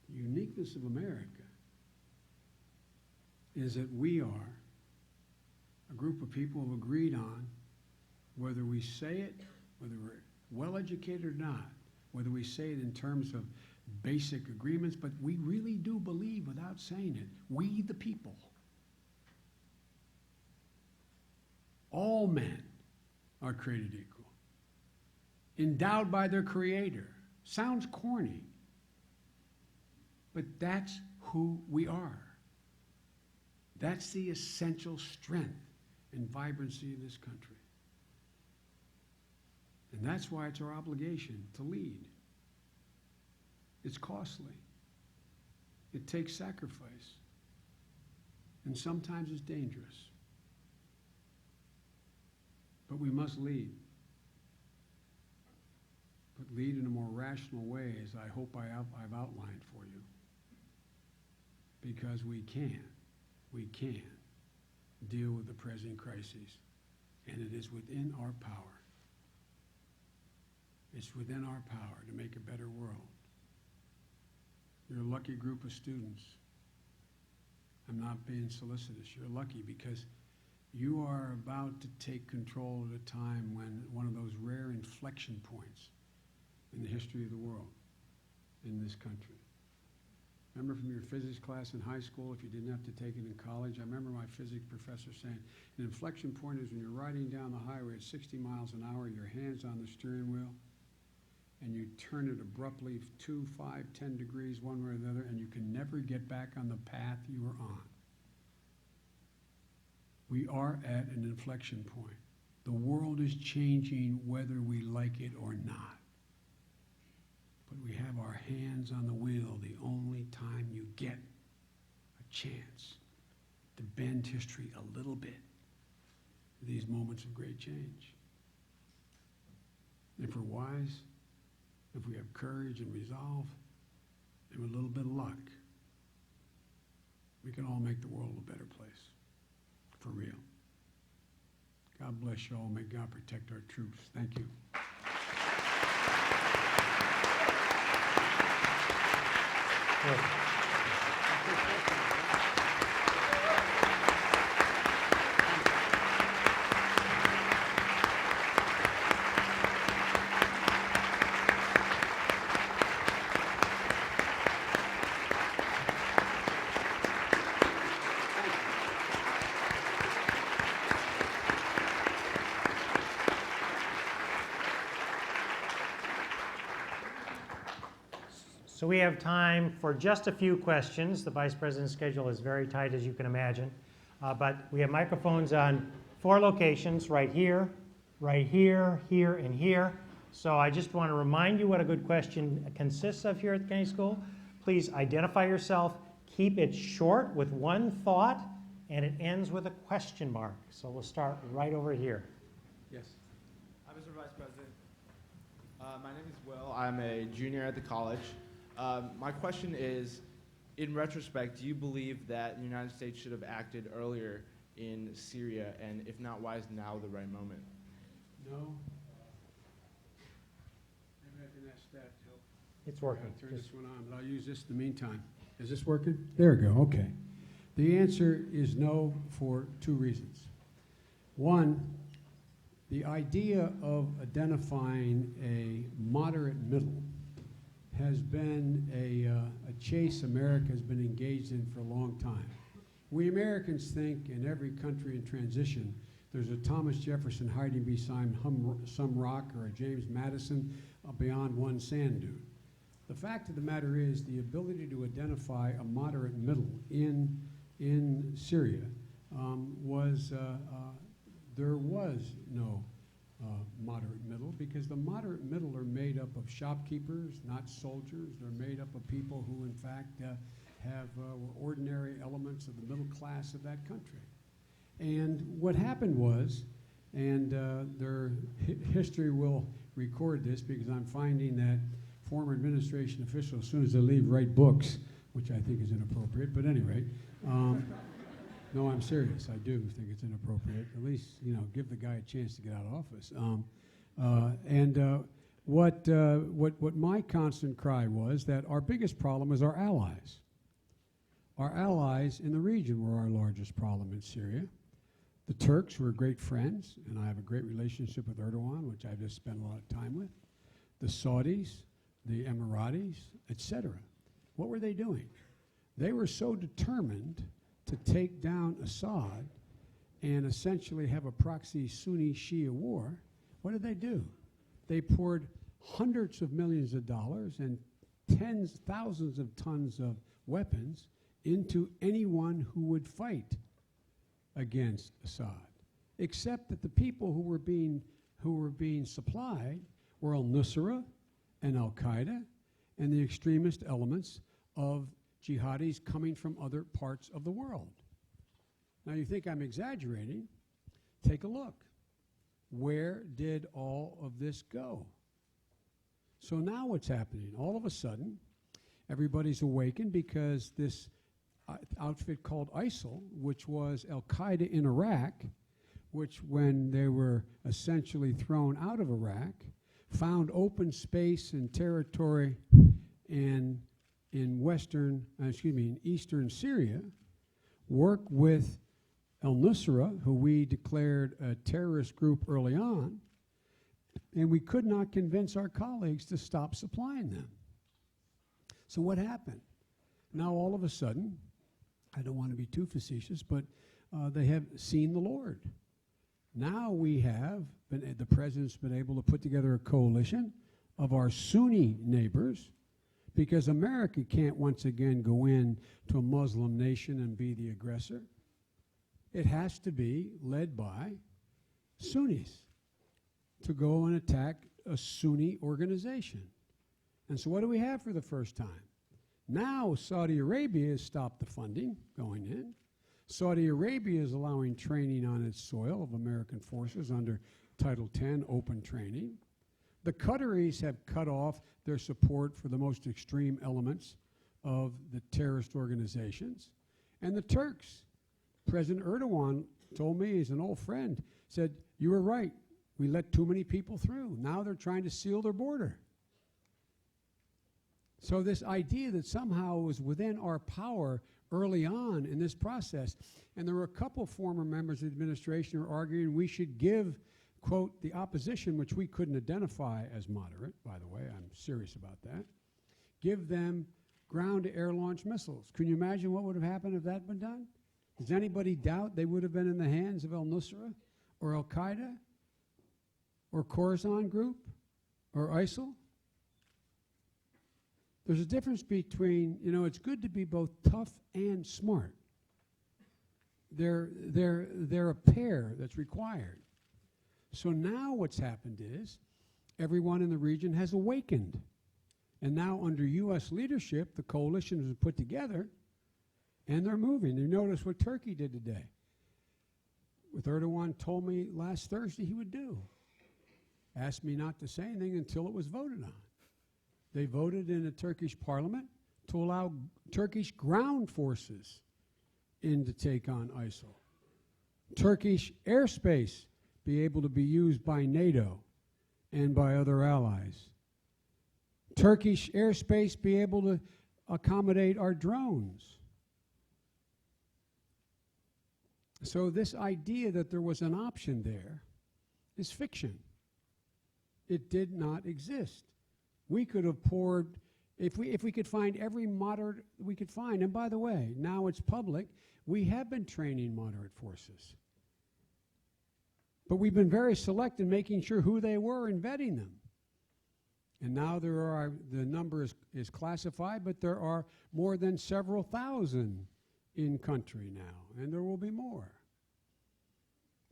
The uniqueness of America is that we are a group of people who have agreed on, whether we say it, whether we're well educated or not, whether we say it in terms of basic agreements, but we really do believe, without saying it, we the people, all men are created equal, endowed by their Creator. Sounds corny, but that's who we are. That's the essential strength and vibrancy of this country. And that's why it's our obligation to lead. It's costly. It takes sacrifice. And sometimes it's dangerous. But we must lead. But lead in a more rational way, as I hope I've outlined for you. Because we can deal with the present crises. And it is within our power. It's within our power to make a better world. You're a lucky group of students. I'm not being solicitous. You're lucky because you are about to take control at a time when one of those rare inflection points in the history of the world, in this country. Remember from your physics class in high school, if you didn't have to take it in college? I remember my physics professor saying, an inflection point is when you're riding down the highway at 60 miles an hour, your hand's on the steering wheel, and you turn it abruptly 2, 5, 10 degrees one way or the other, and you can never get back on the path you were on. We are at an inflection point. The world is changing whether we like it or not. But we have our hands on the wheel the only time you get a chance to bend history a little bit. These moments of great change. If we're wise, if we have courage and resolve, and with a little bit of luck, we can all make the world a better place. For real. God bless you all. May God protect our troops. Thank you. So we have time for just a few questions. The Vice President's schedule is very tight, as you can imagine. But we have microphones on 4 locations, right here, here, and here. So I just want to remind you what a good question consists of here at the Kennedy School. Please identify yourself, keep it short with one thought, and it ends with a question mark. So we'll start right over here. Yes. Hi, Mr. Vice President. My name is Will. I'm a junior at the college. My question is, in retrospect, do you believe that the United States should have acted earlier in Syria, and if not, why is now the right moment? No. Maybe I can ask that to help. It's working. I'll turn this one on, but I'll use this in the meantime. Is this working? There we go. Okay. The answer is no for 2 reasons. One, the idea of identifying a moderate middle has been a chase America has been engaged in for a long time. We Americans think in every country in transition, there's a Thomas Jefferson hiding beside some rock or a James Madison beyond one sand dune. The fact of the matter is the ability to identify a moderate middle in Syria there was no moderate middle, because the moderate middle are made up of shopkeepers, not soldiers. They're made up of people who, in fact, were ordinary elements of the middle class of that country. And what happened was, and their history will record this, because I'm finding that former administration officials, as soon as they leave, write books, which I think is inappropriate. But at any rate, no, I'm serious. I do think it's inappropriate. At least, give the guy a chance to get out of office. What my constant cry was that our biggest problem is our allies. Our allies in the region were our largest problem in Syria. The Turks were great friends, and I have a great relationship with Erdogan, which I've just spent a lot of time with. The Saudis, the Emiratis, etc. What were they doing? They were so determined to take down Assad and essentially have a proxy Sunni-Shia war. What did they do? They poured hundreds of millions of dollars and thousands of tons of weapons into anyone who would fight against Assad, except that the people who were being supplied were al-Nusra and al-Qaeda and the extremist elements of jihadis coming from other parts of the world. Now you think I'm exaggerating? Take a look. Where did all of this go? So now what's happening? All of a sudden, everybody's awakened because this outfit called ISIL, which was al-Qaeda in Iraq, which when they were essentially thrown out of Iraq, found open space and territory in eastern Syria, worked with al-Nusra, who we declared a terrorist group early on, and we could not convince our colleagues to stop supplying them. So what happened? Now all of a sudden, I don't want to be too facetious, but they have seen the Lord. Now we have, the president's been able to put together a coalition of our Sunni neighbors, because America can't once again go in to a Muslim nation and be the aggressor. It has to be led by Sunnis to go and attack a Sunni organization. And so what do we have for the first time? Now Saudi Arabia has stopped the funding going in. Saudi Arabia is allowing training on its soil of American forces under Title X open training. The Qataris have cut off their support for the most extreme elements of the terrorist organizations. And the Turks, President Erdogan told me, he's an old friend, said, you were right, we let too many people through. Now they're trying to seal their border. So this idea that somehow it was within our power early on in this process, and there were a couple former members of the administration who are arguing we should give, quote, the opposition, which we couldn't identify as moderate, by the way, I'm serious about that, give them ground-to-air launch missiles. Can you imagine what would have happened if that had been done? Does anybody doubt they would have been in the hands of al-Nusra or al-Qaeda or Khorasan Group or ISIL? There's a difference between, it's good to be both tough and smart. They're a pair that's required. So now what's happened is everyone in the region has awakened. And now under U.S. leadership, the coalition has been put together, and they're moving. You notice what Turkey did today. What Erdogan told me last Thursday he would do. Asked me not to say anything until it was voted on. They voted in the Turkish parliament to allow Turkish ground forces in to take on ISIL. Turkish airspace be able to be used by NATO and by other allies. Turkish airspace be able to accommodate our drones. So this idea that there was an option there is fiction. It did not exist. We could have poured, if we could find every moderate we could find, and by the way, now it's public, we have been training moderate forces. But we've been very select in making sure who they were and vetting them. And now the number is classified, but there are more than several thousand in country now, and there will be more.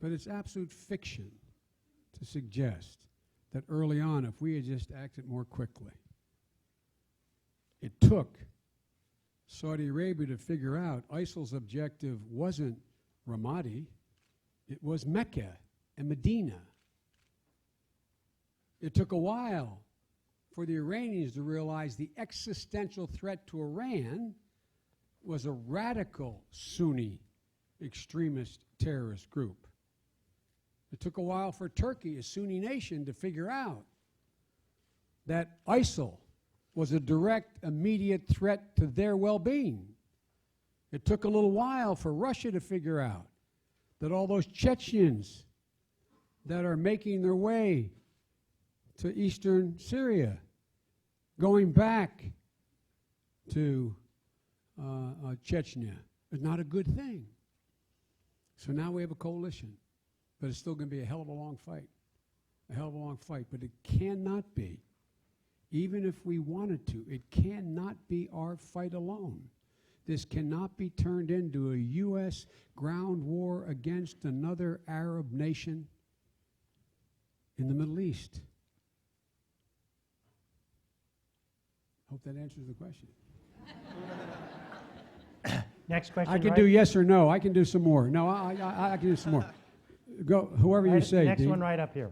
But it's absolute fiction to suggest that early on, if we had just acted more quickly. It took Saudi Arabia to figure out ISIL's objective wasn't Ramadi, it was Mecca and Medina. It took a while for the Iranians to realize the existential threat to Iran was a radical Sunni extremist terrorist group. It took a while for Turkey, a Sunni nation, to figure out that ISIL was a direct, immediate threat to their well-being. It took a little while for Russia to figure out that all those Chechens that are making their way to eastern Syria, going back to Chechnya, is not a good thing. So now we have a coalition. But it's still going to be a hell of a long fight. A hell of a long fight. But it cannot be, even if we wanted to, it cannot be our fight alone. This cannot be turned into a U.S. ground war against another Arab nation in the Middle East. Hope that answers the question. Next question. I can right? do yes or no. I can do some more. No, I can do some more. Go, whoever you say, Next Dean. one right up here.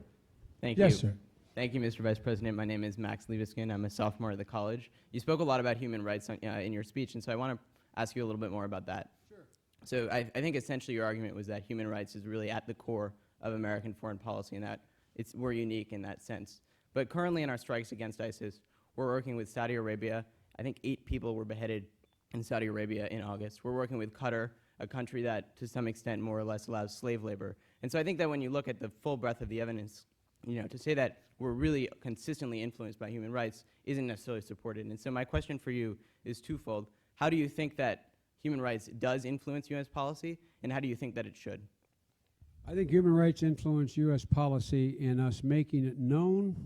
Thank you. Yes, sir. Thank you, Mr. Vice President. My name is Max Leviskin. I'm a sophomore at the college. You spoke a lot about human rights in your speech, and so I want to ask you a little bit more about that. Sure. So I think essentially your argument was that human rights is really at the core of American foreign policy, and that we're unique in that sense. But currently in our strikes against ISIS, we're working with Saudi Arabia. I think 8 people were beheaded in Saudi Arabia in August. We're working with Qatar, a country that to some extent more or less allows slave labor. And so I think that when you look at the full breadth of the evidence, to say that we're really consistently influenced by human rights isn't necessarily supported. And so my question for you is twofold. How do you think that human rights does influence U.S. policy, and how do you think that it should? I think human rights influence U.S. policy in us making it known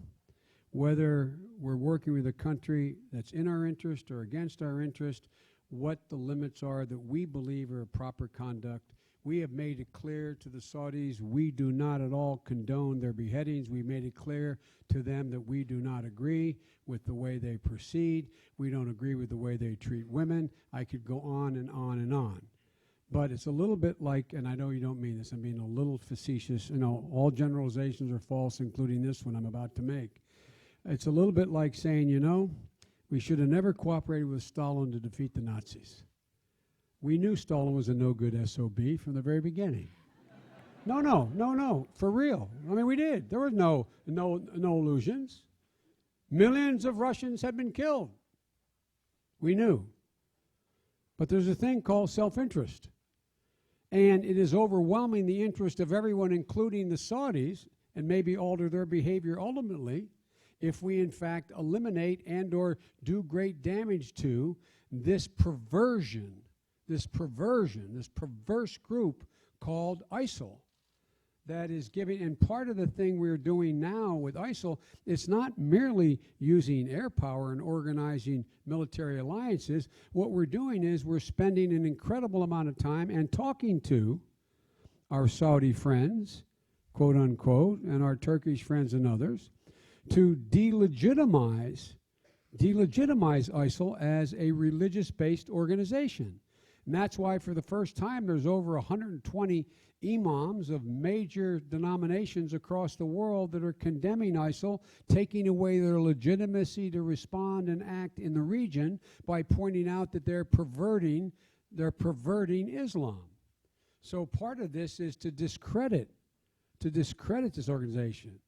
whether we're working with a country that's in our interest or against our interest, what the limits are that we believe are proper conduct. We have made it clear to the Saudis we do not at all condone their beheadings. We made it clear to them that we do not agree with the way they proceed. We don't agree with the way they treat women. I could go on and on and on. But it's a little bit like, and I know you don't mean this, I'm being a little facetious. You know, all generalizations are false, including this one I'm about to make. It's a little bit like saying, you know, we should have never cooperated with Stalin to defeat the Nazis. We knew Stalin was a no-good SOB from the very beginning. No, for real. I mean, we did. There was no illusions. Millions of Russians had been killed. We knew. But there's a thing called self-interest. And it is overwhelming the interest of everyone, including the Saudis, and maybe alter their behavior ultimately, if we in fact eliminate and or do great damage to this perversion, this perverse group called ISIL that is giving, and part of the thing we're doing now with ISIL, it's not merely using air power and organizing military alliances. What we're doing is we're spending an incredible amount of time and talking to our Saudi friends, quote unquote, and our Turkish friends and others, to delegitimize ISIL as a religious-based organization. And that's why for the first time there's over 120 imams of major denominations across the world that are condemning ISIL, taking away their legitimacy to respond and act in the region by pointing out that they're perverting Islam. So part of this is to discredit this organization.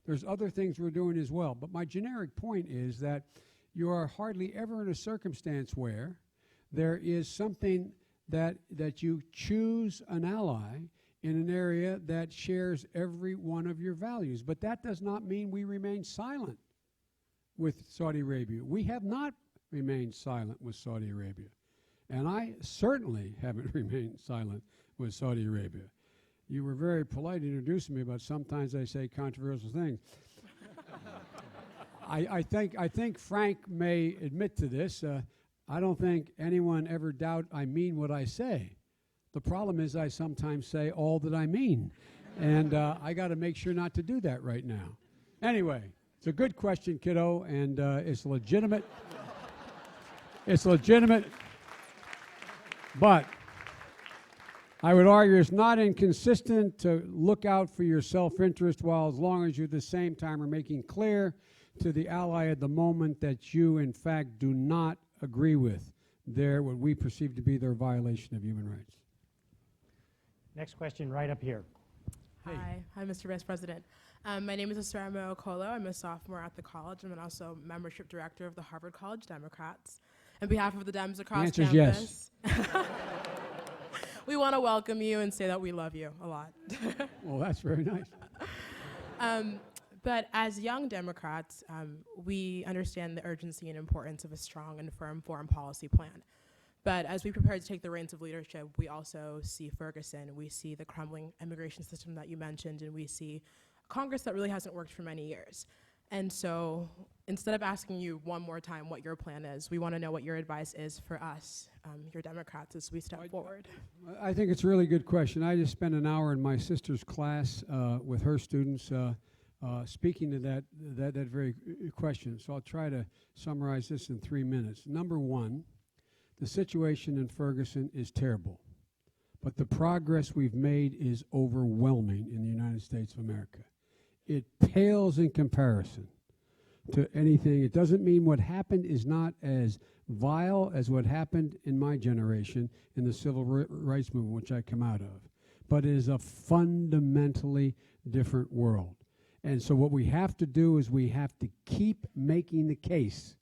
There's other things we're doing as well. But my generic point is that you are hardly ever in a circumstance where there is something that you choose an ally in an area that shares every one of your values. But that does not mean we remain silent with Saudi Arabia. We have not remained silent with Saudi Arabia. And I certainly haven't remained silent with Saudi Arabia. You were very polite introducing me, but sometimes I say controversial things. I think Frank may admit to this. I don't think anyone ever doubt I mean what I say. The problem is I sometimes say all that I mean. And I got to make sure not to do that right now. Anyway, it's a good question, kiddo, and it's legitimate. It's legitimate. But I would argue it's not inconsistent to look out for your self-interest while as long as you at the same time are making clear to the ally at the moment that you, in fact, do not agree with what we perceive to be their violation of human rights. Next question right up here. Hey. Hi, Mr. Vice President. My name is Asaramo Okolo. I'm a sophomore at the college. I'm also membership director of the Harvard College Democrats. On behalf of the Dems across The answer's campus, we want to welcome you and say that we love you a lot. Well, that's very nice. But as young Democrats, we understand the urgency and importance of a strong and firm foreign policy plan. But as we prepare to take the reins of leadership, we also see Ferguson, we see the crumbling immigration system that you mentioned, and we see Congress that really hasn't worked for many years. And so instead of asking you one more time what your plan is, we want to know what your advice is for us, your Democrats, as we step forward. I think it's a really good question. I just spent an hour in my sister's class with her students speaking to that very question. So I'll try to summarize this in 3 minutes. Number one, the situation in Ferguson is terrible, but the progress we've made is overwhelming in the United States of America. It pales in comparison to anything. It doesn't mean what happened is not as vile as what happened in my generation in the civil rights movement, which I come out of, but it is a fundamentally different world. And so what we have to do is we have to keep making the case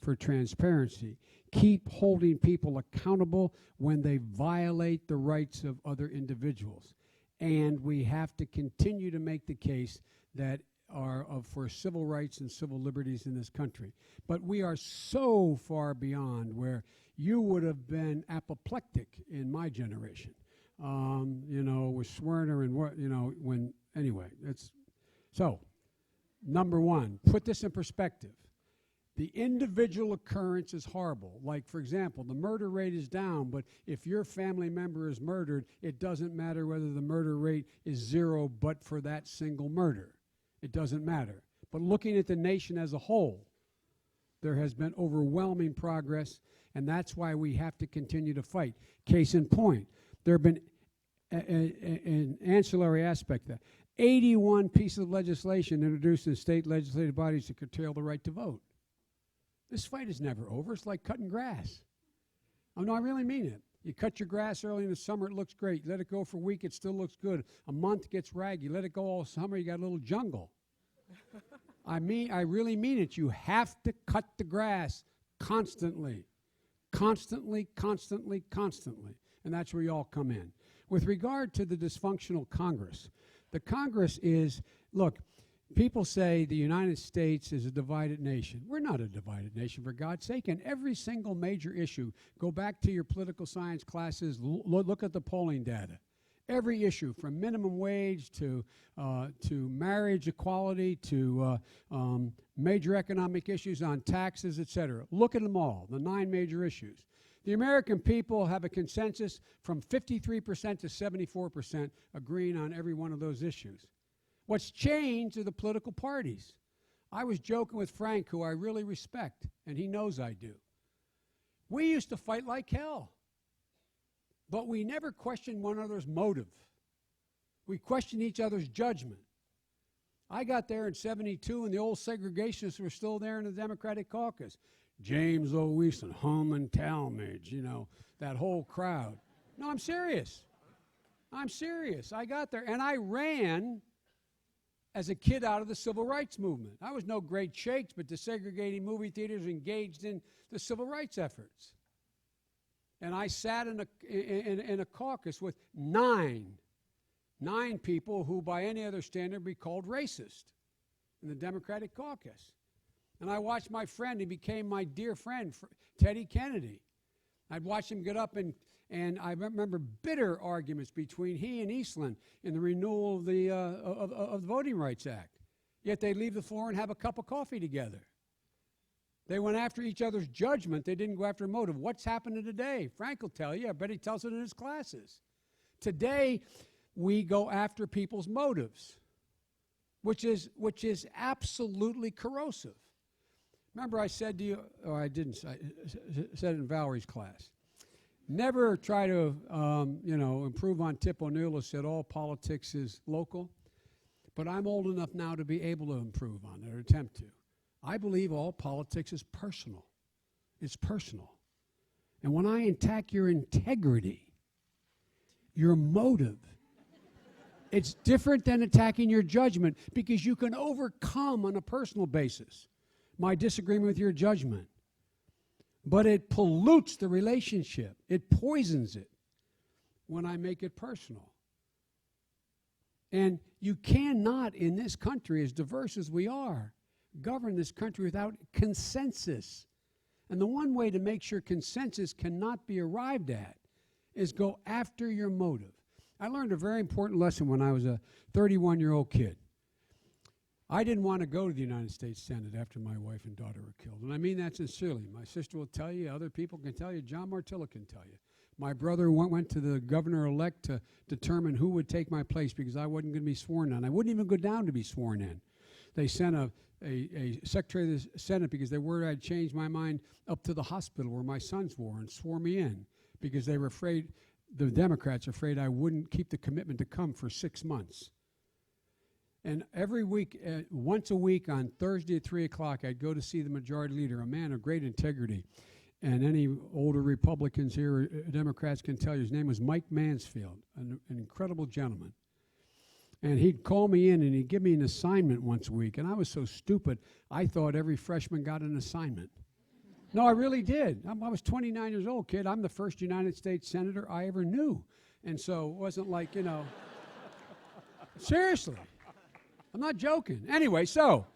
for transparency, keep holding people accountable when they violate the rights of other individuals. And we have to continue to make the case that for civil rights and civil liberties in this country. But we are so far beyond where you would have been apoplectic in my generation, with Swerner and anyway, it's so. Number one, put this in perspective. The individual occurrence is horrible. Like, for example, the murder rate is down, but if your family member is murdered, it doesn't matter whether the murder rate is 0 but for that single murder. It doesn't matter. But looking at the nation as a whole, there has been overwhelming progress, and that's why we have to continue to fight. Case in point, there have been an ancillary aspect of that. 81 pieces of legislation introduced in state legislative bodies to curtail the right to vote. This fight is never over. It's like cutting grass. Oh, no, I really mean it. You cut your grass early in the summer, it looks great. Let it go for a week, it still looks good. A month gets raggy. Let it go all summer, you got a little jungle. I really mean it. You have to cut the grass constantly. Constantly, constantly, constantly. And that's where you all come in. With regard to the dysfunctional Congress, the Congress is, look, people say the United States is a divided nation. We're not a divided nation, for God's sake. And every single major issue, go back to your political science classes, look at the polling data. Every issue, from minimum wage to marriage equality to major economic issues on taxes, et cetera. Look at them all, the 9 major issues. The American people have a consensus from 53% to 74% agreeing on every one of those issues. What's changed are the political parties. I was joking with Frank, who I really respect, and he knows I do. We used to fight like hell, but we never questioned one another's motive. We questioned each other's judgment. I got there in '72, and the old segregationists were still there in the Democratic caucus. James O. Easton, Holman Talmadge, that whole crowd. No, I'm serious. I'm serious. I got there, and I ran as a kid out of the civil rights movement. I was no great shakes, but desegregating movie theaters engaged in the civil rights efforts. And I sat in a caucus with nine people who, by any other standard, would be called racist in the Democratic caucus. And I watched my friend, he became my dear friend, Teddy Kennedy. I'd watch him get up, and I remember bitter arguments between he and Eastland in the renewal of the Voting Rights Act. Yet they'd leave the floor and have a cup of coffee together. They went after each other's judgment. They didn't go after motive. What's happening today? Frank will tell you. I bet he tells it in his classes. Today, we go after people's motives, which is absolutely corrosive. Remember I said to you, or I didn't, I said it in Valerie's class, never try to, improve on Tip O'Neill, who said all politics is local. But I'm old enough now to be able to improve on it, or attempt to. I believe all politics is personal. It's personal. And when I attack your integrity, your motive, it's different than attacking your judgment, because you can overcome on a personal basis my disagreement with your judgment. But it pollutes the relationship. It poisons it when I make it personal. And you cannot, in this country, as diverse as we are, govern this country without consensus. And the one way to make sure consensus cannot be arrived at is go after your motive. I learned a very important lesson when I was a 31-year-old kid. I didn't want to go to the United States Senate after my wife and daughter were killed. And I mean that sincerely. My sister will tell you, other people can tell you, John Martilla can tell you. My brother went to the governor-elect to determine who would take my place because I wasn't going to be sworn in. I wouldn't even go down to be sworn in. They sent a secretary of the Senate because they were I'd changed my mind up to the hospital where my sons were and swore me in because they were afraid, the Democrats were afraid I wouldn't keep the commitment to come for 6 months. And every week, once a week on Thursday at 3 o'clock, I'd go to see the majority leader, a man of great integrity. And any older Republicans here, Democrats can tell you, his name was Mike Mansfield, an incredible gentleman. And he'd call me in and he'd give me an assignment once a week. And I was so stupid, I thought every freshman got an assignment. No, I really did. I was 29 years old, kid. I'm the first United States Senator I ever knew. And so it wasn't like, seriously. I'm not joking. Anyway, so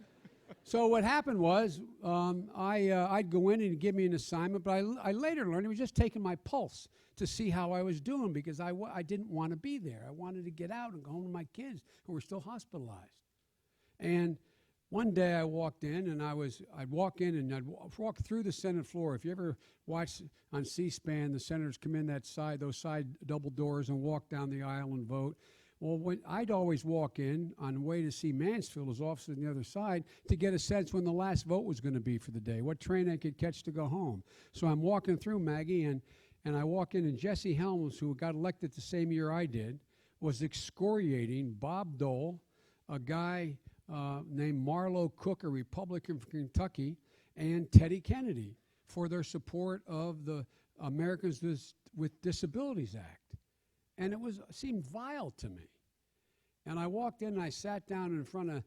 what happened was I'd go in and he'd give me an assignment, but I later learned he was just taking my pulse to see how I was doing because I didn't want to be there. I wanted to get out and go home to my kids who were still hospitalized. And one day I walked in and I'd walk in and I'd walk through the Senate floor. If you ever watch on C-SPAN, the senators come in those side double doors and walk down the aisle and vote. Well, I'd always walk in on the way to see Mansfield, his office on the other side, to get a sense when the last vote was going to be for the day, what train I could catch to go home. So I'm walking through, Maggie, and I walk in, and Jesse Helms, who got elected the same year I did, was excoriating Bob Dole, a guy named Marlo Cook, a Republican from Kentucky, and Teddy Kennedy for their support of the Americans with Disabilities Act. And it seemed vile to me. And I walked in and I sat down in front of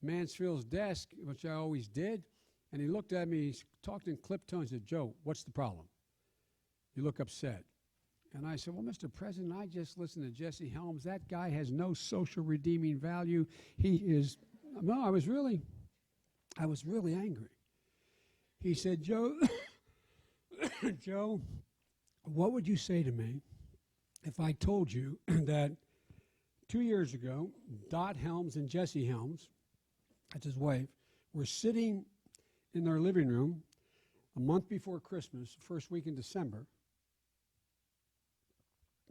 Mansfield's desk, which I always did, and he looked at me, he talked in clipped tones, and said, "Joe, what's the problem? You look upset." And I said, "Well, Mr. President, I just listened to Jesse Helms. That guy has no social redeeming value. He is..." No, I was really angry. He said, "Joe, Joe, what would you say to me if I told you that 2 years ago, Dot Helms and Jesse Helms, that's his wife, were sitting in their living room a month before Christmas, first week in December."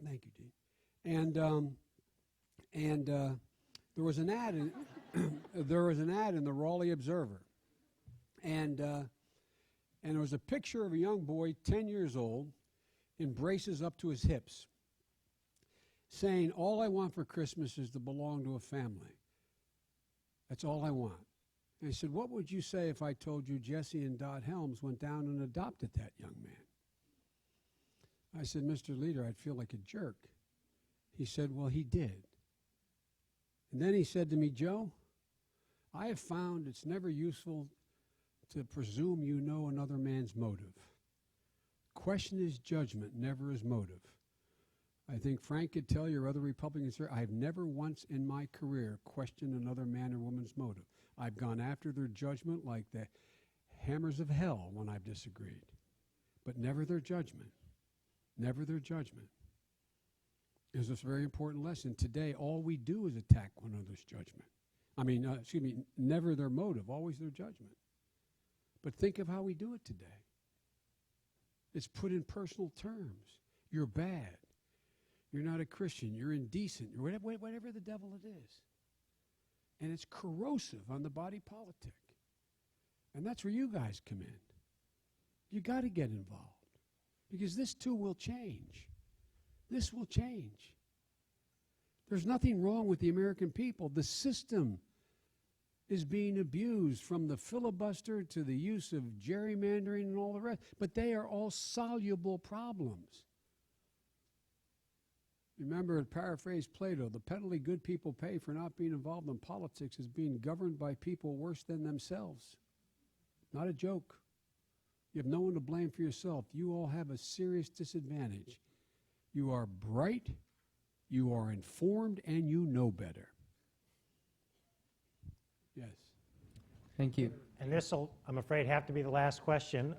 Thank you, Dean. And there was an ad in the Raleigh Observer, and there was a picture of a young boy, 10 years old, in braces up to his hips, saying, "All I want for Christmas is to belong to a family. That's all I want." And I said, "What would you say if I told you Jesse and Dot Helms went down and adopted that young man?" I said, "Mr. Leader, I'd feel like a jerk." He said, "Well, he did." And then he said to me, "Joe, I have found it's never useful to presume you know another man's motive. Question his judgment, never his motive. I think Frank could tell you, or other Republicans here, I've never once in my career questioned another man or woman's motive. I've gone after their judgment like the hammers of hell when I've disagreed, but never their judgment. Never their judgment." There's this very important lesson. Today, all we do is attack one another's judgment. Never their motive, always their judgment. But think of how we do it today. It's put in personal terms. You're bad. You're not a Christian. You're indecent. Or whatever the devil it is. And it's corrosive on the body politic. And that's where you guys come in. You got to get involved. Because this too will change. This will change. There's nothing wrong with the American people. The system is being abused, from the filibuster to the use of gerrymandering and all the rest. But they are all soluble problems. Remember, to paraphrase Plato, the penalty good people pay for not being involved in politics is being governed by people worse than themselves. Not a joke. You have no one to blame for yourself. You all have a serious disadvantage. You are bright, you are informed, and you know better. Yes. Thank you. And this will, I'm afraid, have to be the last question.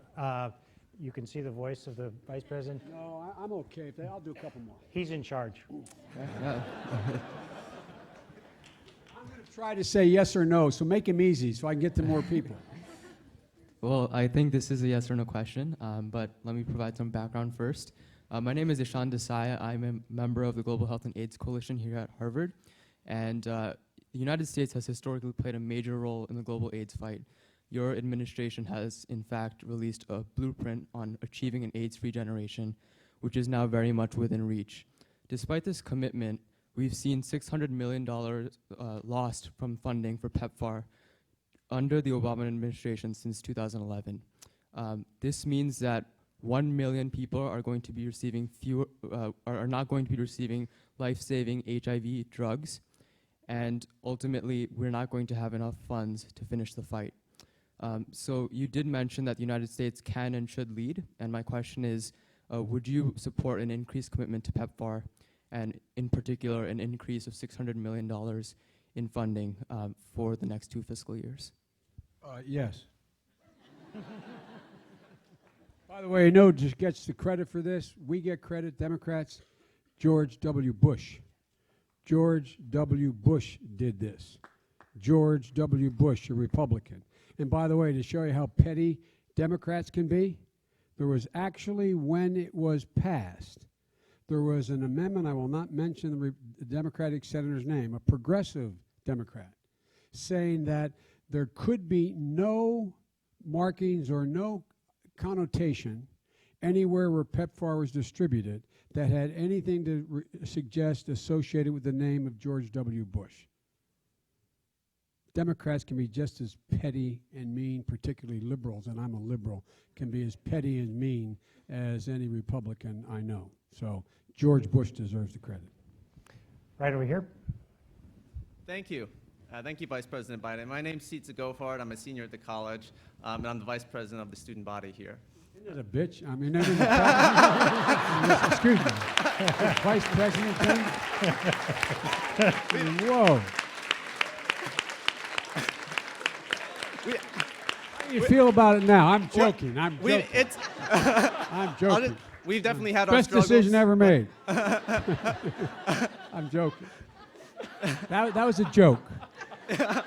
You can see the voice of the Vice President. No, I'm okay. I'll do a couple more. He's in charge. I'm going to try to say yes or no, so make him easy so I can get to more people. Well, I think this is a yes or no question, but let me provide some background first. My name is Ishan Desai. I'm a member of the Global Health and AIDS Coalition here at Harvard. And the United States has historically played a major role in the global AIDS fight. Your administration has, in fact, released a blueprint on achieving an AIDS-free generation, which is now very much within reach. Despite this commitment, we've seen $600 million lost from funding for PEPFAR under the Obama administration since 2011. This means that 1 million people are going to be receiving are not going to be receiving life-saving HIV drugs, and ultimately, we're not going to have enough funds to finish the fight. So you did mention that the United States can and should lead, and my question is, would you support an increased commitment to PEPFAR, and in particular, an increase of $600 million in funding for the next 2 fiscal years? Yes. By the way, just gets the credit for this. We get credit, Democrats. George W. Bush. George W. Bush did this. George W. Bush, a Republican. And by the way, to show you how petty Democrats can be, there was actually, when it was passed, there was an amendment, I will not mention the Democratic senator's name, a progressive Democrat, saying that there could be no markings or no connotation anywhere where PEPFAR was distributed that had anything to suggest associated with the name of George W. Bush. Democrats can be just as petty and mean, particularly liberals, and I'm a liberal, can be as petty and mean as any Republican I know. So George Bush deserves the credit. Right over here. Thank you. Thank you, Vice President Biden. My name's Sitza Gofard. I'm a senior at the college, and I'm the vice president of the student body here. Isn't that a bitch? I mean, excuse me. Vice President thing? Whoa. How do you feel about it now? I'm joking. I'm joking. I'm joking. We've definitely had our Best struggles. decision ever made. I'm joking. That was a joke. That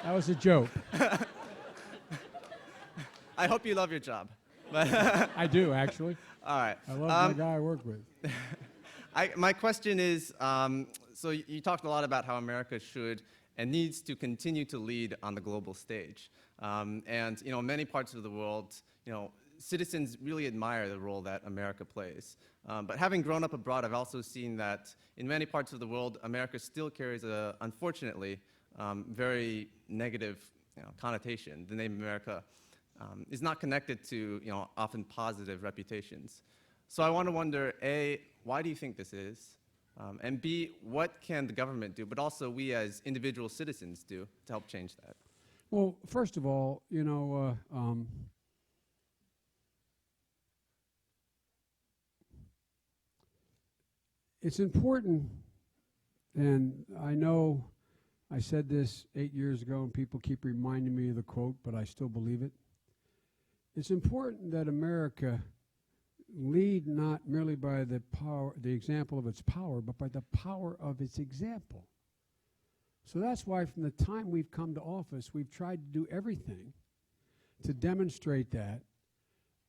was a joke. I hope you love your job. I do, actually. All right. I love the guy I work with. My question is, so you talked a lot about how America should and needs to continue to lead on the global stage. And many parts of the world, citizens really admire the role that America plays. But having grown up abroad, I've also seen that in many parts of the world, America still carries a, unfortunately, very negative connotation. The name America is not connected to often positive reputations. So I want to wonder, A, why do you think this is? And B, what can the government do, but also we as individual citizens do to help change that? Well, first of all, it's important, and I know I said this 8 years ago, and people keep reminding me of the quote, but I still believe it. It's important that America lead not merely by the example of its power, but by the power of its example. So that's why from the time we've come to office, we've tried to do everything to demonstrate that,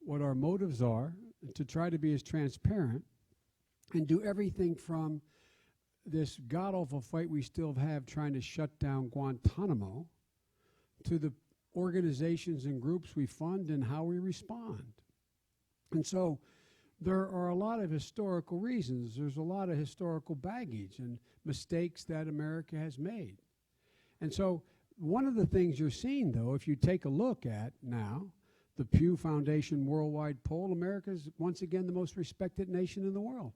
what our motives are, to try to be as transparent, and do everything from this god-awful fight we still have trying to shut down Guantanamo to the organizations and groups we fund and how we respond. And so there are a lot of historical reasons. There's a lot of historical baggage and mistakes that America has made. And so one of the things you're seeing, though, if you take a look at now, the Pew Foundation worldwide poll, America is once again the most respected nation in the world.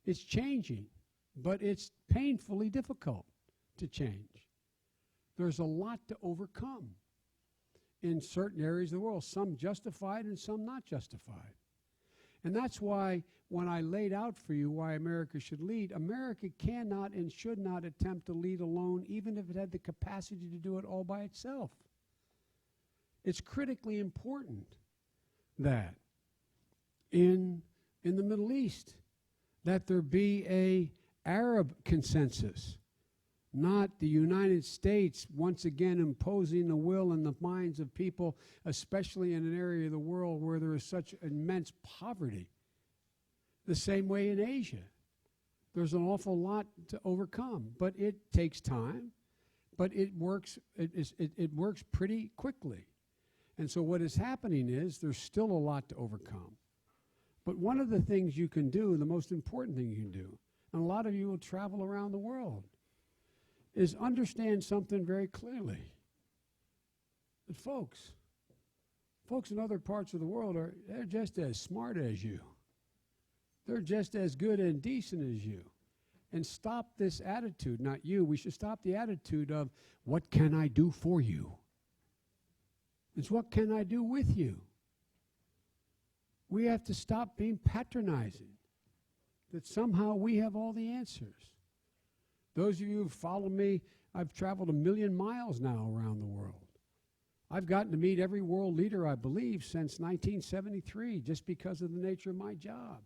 It's changing, but it's painfully difficult to change. There's a lot to overcome in certain areas of the world, some justified and some not justified. And that's why when I laid out for you why America should lead, America cannot and should not attempt to lead alone, even if it had the capacity to do it all by itself. It's critically important that in the Middle East, that there be a Arab consensus, not the United States once again imposing the will and the minds of people, especially in an area of the world where there is such immense poverty. The same way in Asia. There's an awful lot to overcome, but it takes time, but it works pretty quickly. And so what is happening is there's still a lot to overcome. But one of the things you can do, the most important thing you can do, and a lot of you will travel around the world, is understand something very clearly. That folks in other parts of the world they're just as smart as you. They're just as good and decent as you. And stop this attitude, not you. We should stop the attitude of, what can I do for you? It's what can I do with you? We have to stop being patronizing, that somehow we have all the answers. Those of you who follow me, I've traveled 1 million miles now around the world. I've gotten to meet every world leader, I believe, since 1973, just because of the nature of my job.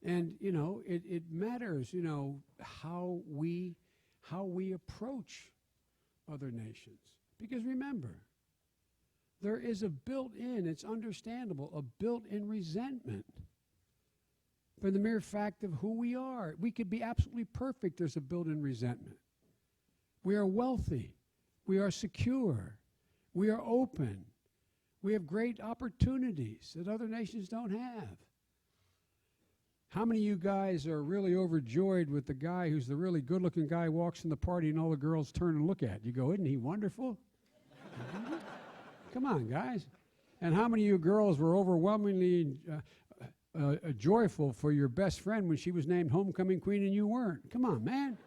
And, you know, it matters, you know, how we approach other nations. Because remember, there is a built-in, it's understandable, a built-in resentment for the mere fact of who we are. We could be absolutely perfect, there's a built-in resentment. We are wealthy. We are secure. We are open. We have great opportunities that other nations don't have. How many of you guys are really overjoyed with the guy who's the really good-looking guy who walks in the party and all the girls turn and look at? You go, isn't he wonderful? Come on, guys. And how many of you girls were overwhelmingly joyful for your best friend when she was named homecoming queen and you weren't? Come on, man.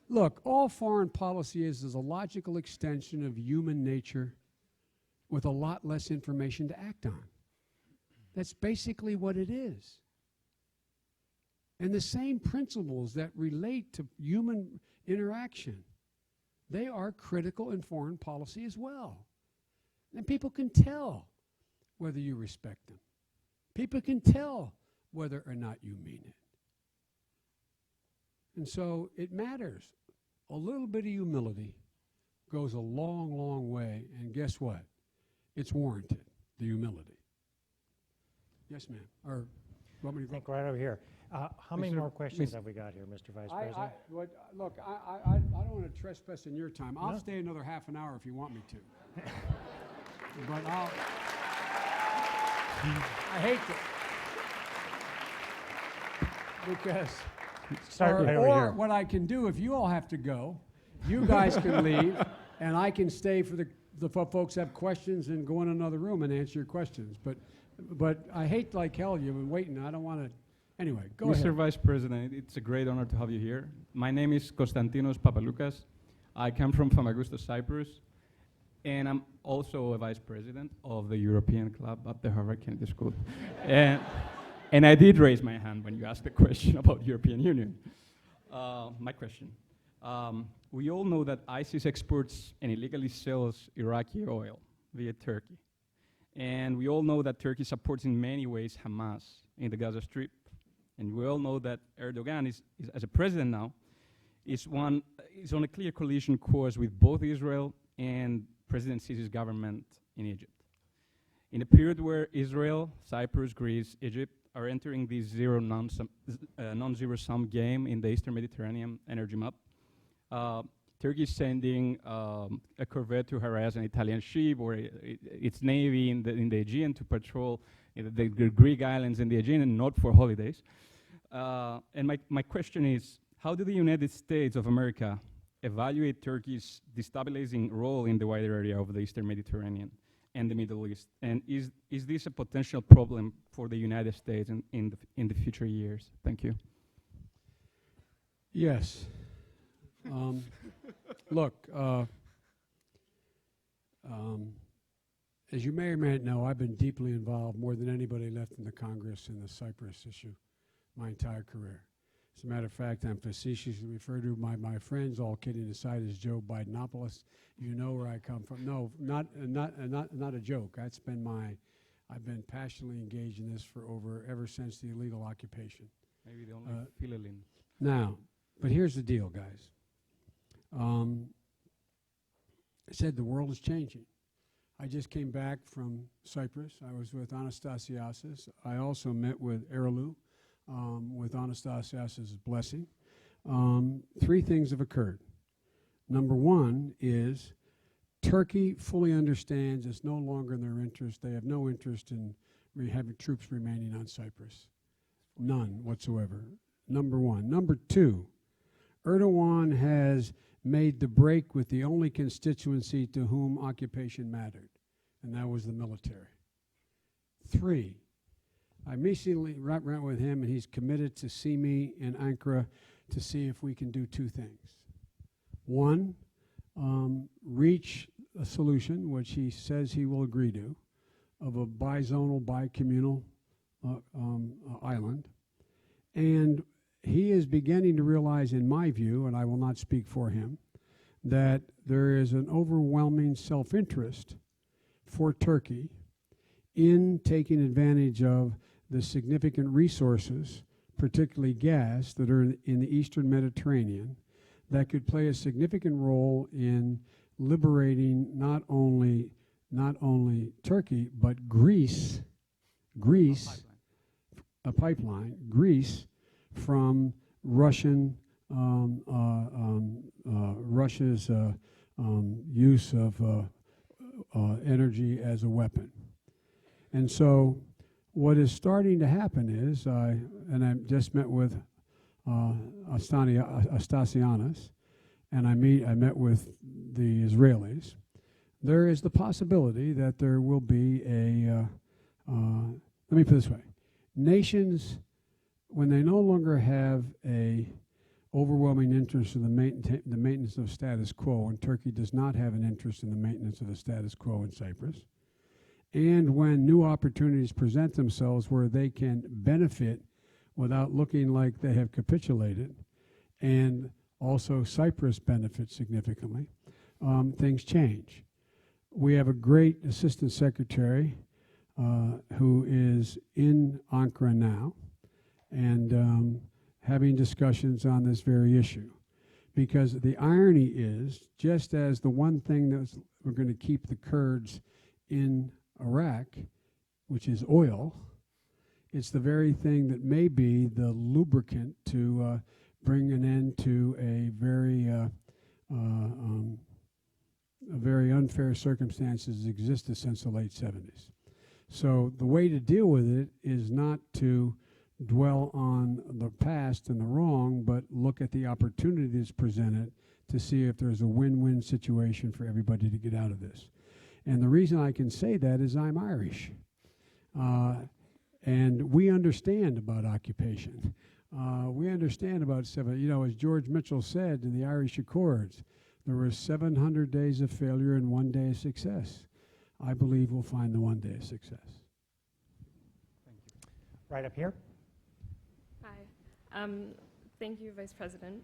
Look, all foreign policy is a logical extension of human nature with a lot less information to act on. That's basically what it is. And the same principles that relate to human interaction, they are critical in foreign policy as well. And people can tell whether you respect them. People can tell whether or not you mean it. And so it matters. A little bit of humility goes a long, long way. And guess what? It's warranted, the humility. Yes, ma'am. Or you want me to I go? think right over here. How many Mr. more questions Mr. have we got here, Mr. Vice President? Look, I don't want to trespass in your time. I'll No. stay another half an hour if you want me to. But I hate to. Because. Start right over Or here. what I can do, if you all have to go, you guys can leave, and I can stay for the folks have questions and go in another room and answer your questions. But I hate like hell you've been waiting. I don't want to. Anyway, go Mr. ahead. Vice President, it's a great honor to have you here. My name is Konstantinos Papaloukas. I come from Famagusta, Cyprus, and I'm also a Vice President of the European Club at the Harvard Kennedy School. And I did raise my hand when you asked the question about European Union. My question. We all know that ISIS exports and illegally sells Iraqi oil via Turkey. And we all know that Turkey supports in many ways Hamas in the Gaza Strip. And we all know that Erdogan is as a president now, is on a clear collision course with both Israel and President Sisi's government in Egypt. In a period where Israel, Cyprus, Greece, Egypt are entering this non-zero-sum game in the Eastern Mediterranean energy map, Turkey is sending a corvette to harass an Italian ship or its navy in the Aegean to patrol the Greek islands in the Aegean, and not for holidays. And my question is, how do the United States of America evaluate Turkey's destabilizing role in the wider area of the Eastern Mediterranean and the Middle East? And is this a potential problem for the United States in the future years? Thank you. Yes. Look, as you may or may not know, I've been deeply involved, more than anybody left in the Congress, in the Cyprus issue my entire career. As a matter of fact, I'm facetiously referred to by my friends, all kidding aside, as Joe Bidenopoulos. You know where I come from. No, not a joke. I've been passionately engaged in this ever since the illegal occupation. Maybe the only fill-in. Now, but here's the deal, guys. I said the world is changing. I just came back from Cyprus. I was with Anastasiasis. I also met with Erolu, with Anastasiasis' blessing. 3 things have occurred. Number 1 is Turkey fully understands it's no longer in their interest. They have no interest in having troops remaining on Cyprus. None whatsoever. Number 1. Number 2, Erdogan has made the break with the only constituency to whom occupation mattered, and that was the military. 3, I recently went with him, and he's committed to see me in Ankara to see if we can do 2 things. 1, reach a solution, which he says he will agree to, of a bizonal, bicommunal island, and he is beginning to realize, in my view, and I will not speak for him, that there is an overwhelming self-interest for Turkey in taking advantage of the significant resources, particularly gas, that are in the Eastern Mediterranean, that could play a significant role in liberating not only Turkey, but Greece, a pipeline, Greece, from Russia's use of energy as a weapon. And so what is starting to happen is, and I just met with Astasianas, and I met with the Israelis. There is the possibility that there will be let me put it this way. Nations, when they no longer have a overwhelming interest in the maintenance of status quo, and Turkey does not have an interest in the maintenance of the status quo in Cyprus, and when new opportunities present themselves where they can benefit without looking like they have capitulated, and also Cyprus benefits significantly, things change. We have a great assistant secretary who is in Ankara now and having discussions on this very issue. Because the irony is, just as the one thing that we're going to keep the Kurds in Iraq, which is oil, it's the very thing that may be the lubricant to bring an end to a very unfair circumstances that existed since the late 70s. So the way to deal with it is not to dwell on the past and the wrong, but look at the opportunity that's presented to see if there's a win-win situation for everybody to get out of this. And the reason I can say that is I'm Irish. And we understand about occupation. We understand about as George Mitchell said in the Irish Accords, there were 700 days of failure and 1 day of success. I believe we'll find the 1 day of success. Right up here. Hi. Thank you, Vice President.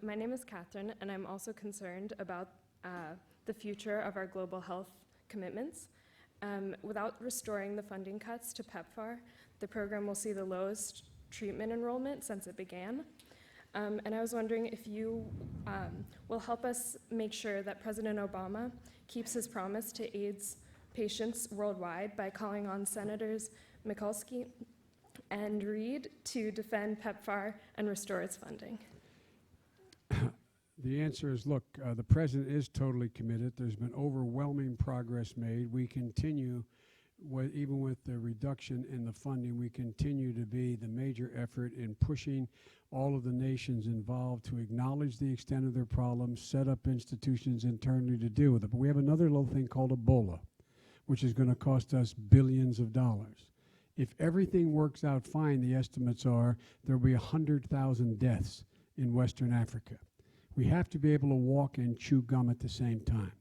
My name is Catherine, and I'm also concerned about the future of our global health commitments. Without restoring the funding cuts to PEPFAR, the program will see the lowest treatment enrollment since it began. And I was wondering if you will help us make sure that President Obama keeps his promise to AIDS patients worldwide by calling on Senators Mikulski and Reid to defend PEPFAR and restore its funding. The answer is, look, the president is totally committed. There's been overwhelming progress made. We continue, even with the reduction in the funding, we continue to be the major effort in pushing all of the nations involved to acknowledge the extent of their problems, set up institutions internally to deal with it. But we have another little thing called Ebola, which is going to cost us billions of dollars. If everything works out fine, the estimates are there will be 100,000 deaths in Western Africa. We have to be able to walk and chew gum at the same time.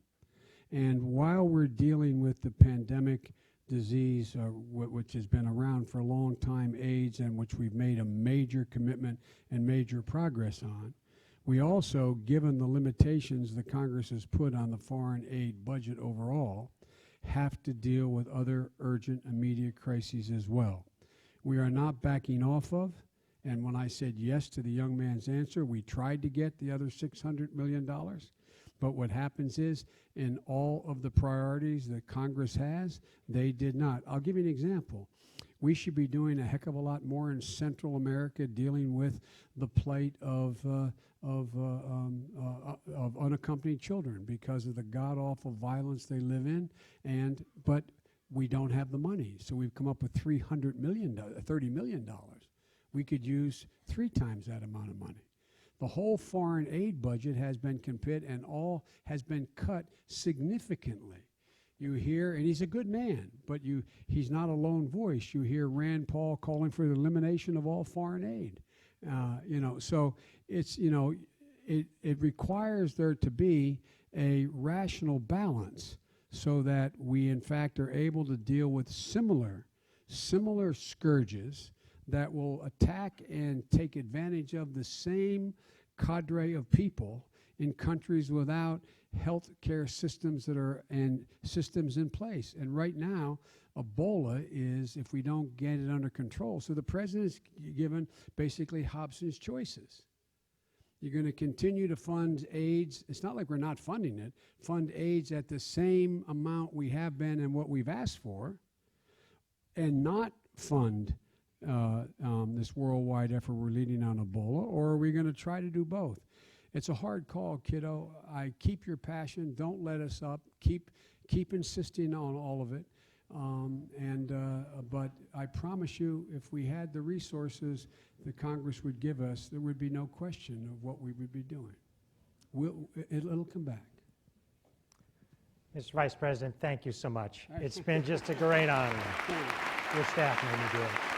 And while we're dealing with the pandemic disease, which has been around for a long time, AIDS, and which we've made a major commitment and major progress on, we also, given the limitations the Congress has put on the foreign aid budget overall, have to deal with other urgent, immediate crises as well. We are not backing off of, and when I said yes to the young man's answer, we tried to get the other $600 million. But what happens is, in all of the priorities that Congress has, they did not. I'll give you an example. We should be doing a heck of a lot more in Central America, dealing with the plight of unaccompanied children because of the god-awful violence they live in. But we don't have the money, so we've come up with $30 million. We could use 3 times that amount of money. The whole foreign aid budget has been compared and all has been cut significantly. You hear, and he's a good man, but he's not a lone voice. You hear Rand Paul calling for the elimination of all foreign aid. So it's, it requires there to be a rational balance so that we, in fact, are able to deal with similar scourges that will attack and take advantage of the same cadre of people in countries without health care systems and systems in place. And right now, Ebola is, if we don't get it under control. So the president's given basically Hobson's choices. You're going to continue to fund AIDS. It's not like we're not funding it. Fund AIDS at the same amount we have been and what we've asked for, and not fund this worldwide effort we're leading on Ebola, or are we going to try to do both? It's a hard call, kiddo. I keep your passion. Don't let us up. Keep insisting on all of it. But I promise you, if we had the resources that Congress would give us, there would be no question of what we would be doing. It'll come back. Mr. Vice President, thank you so much. It's been just a great honor. Your staff made me do it.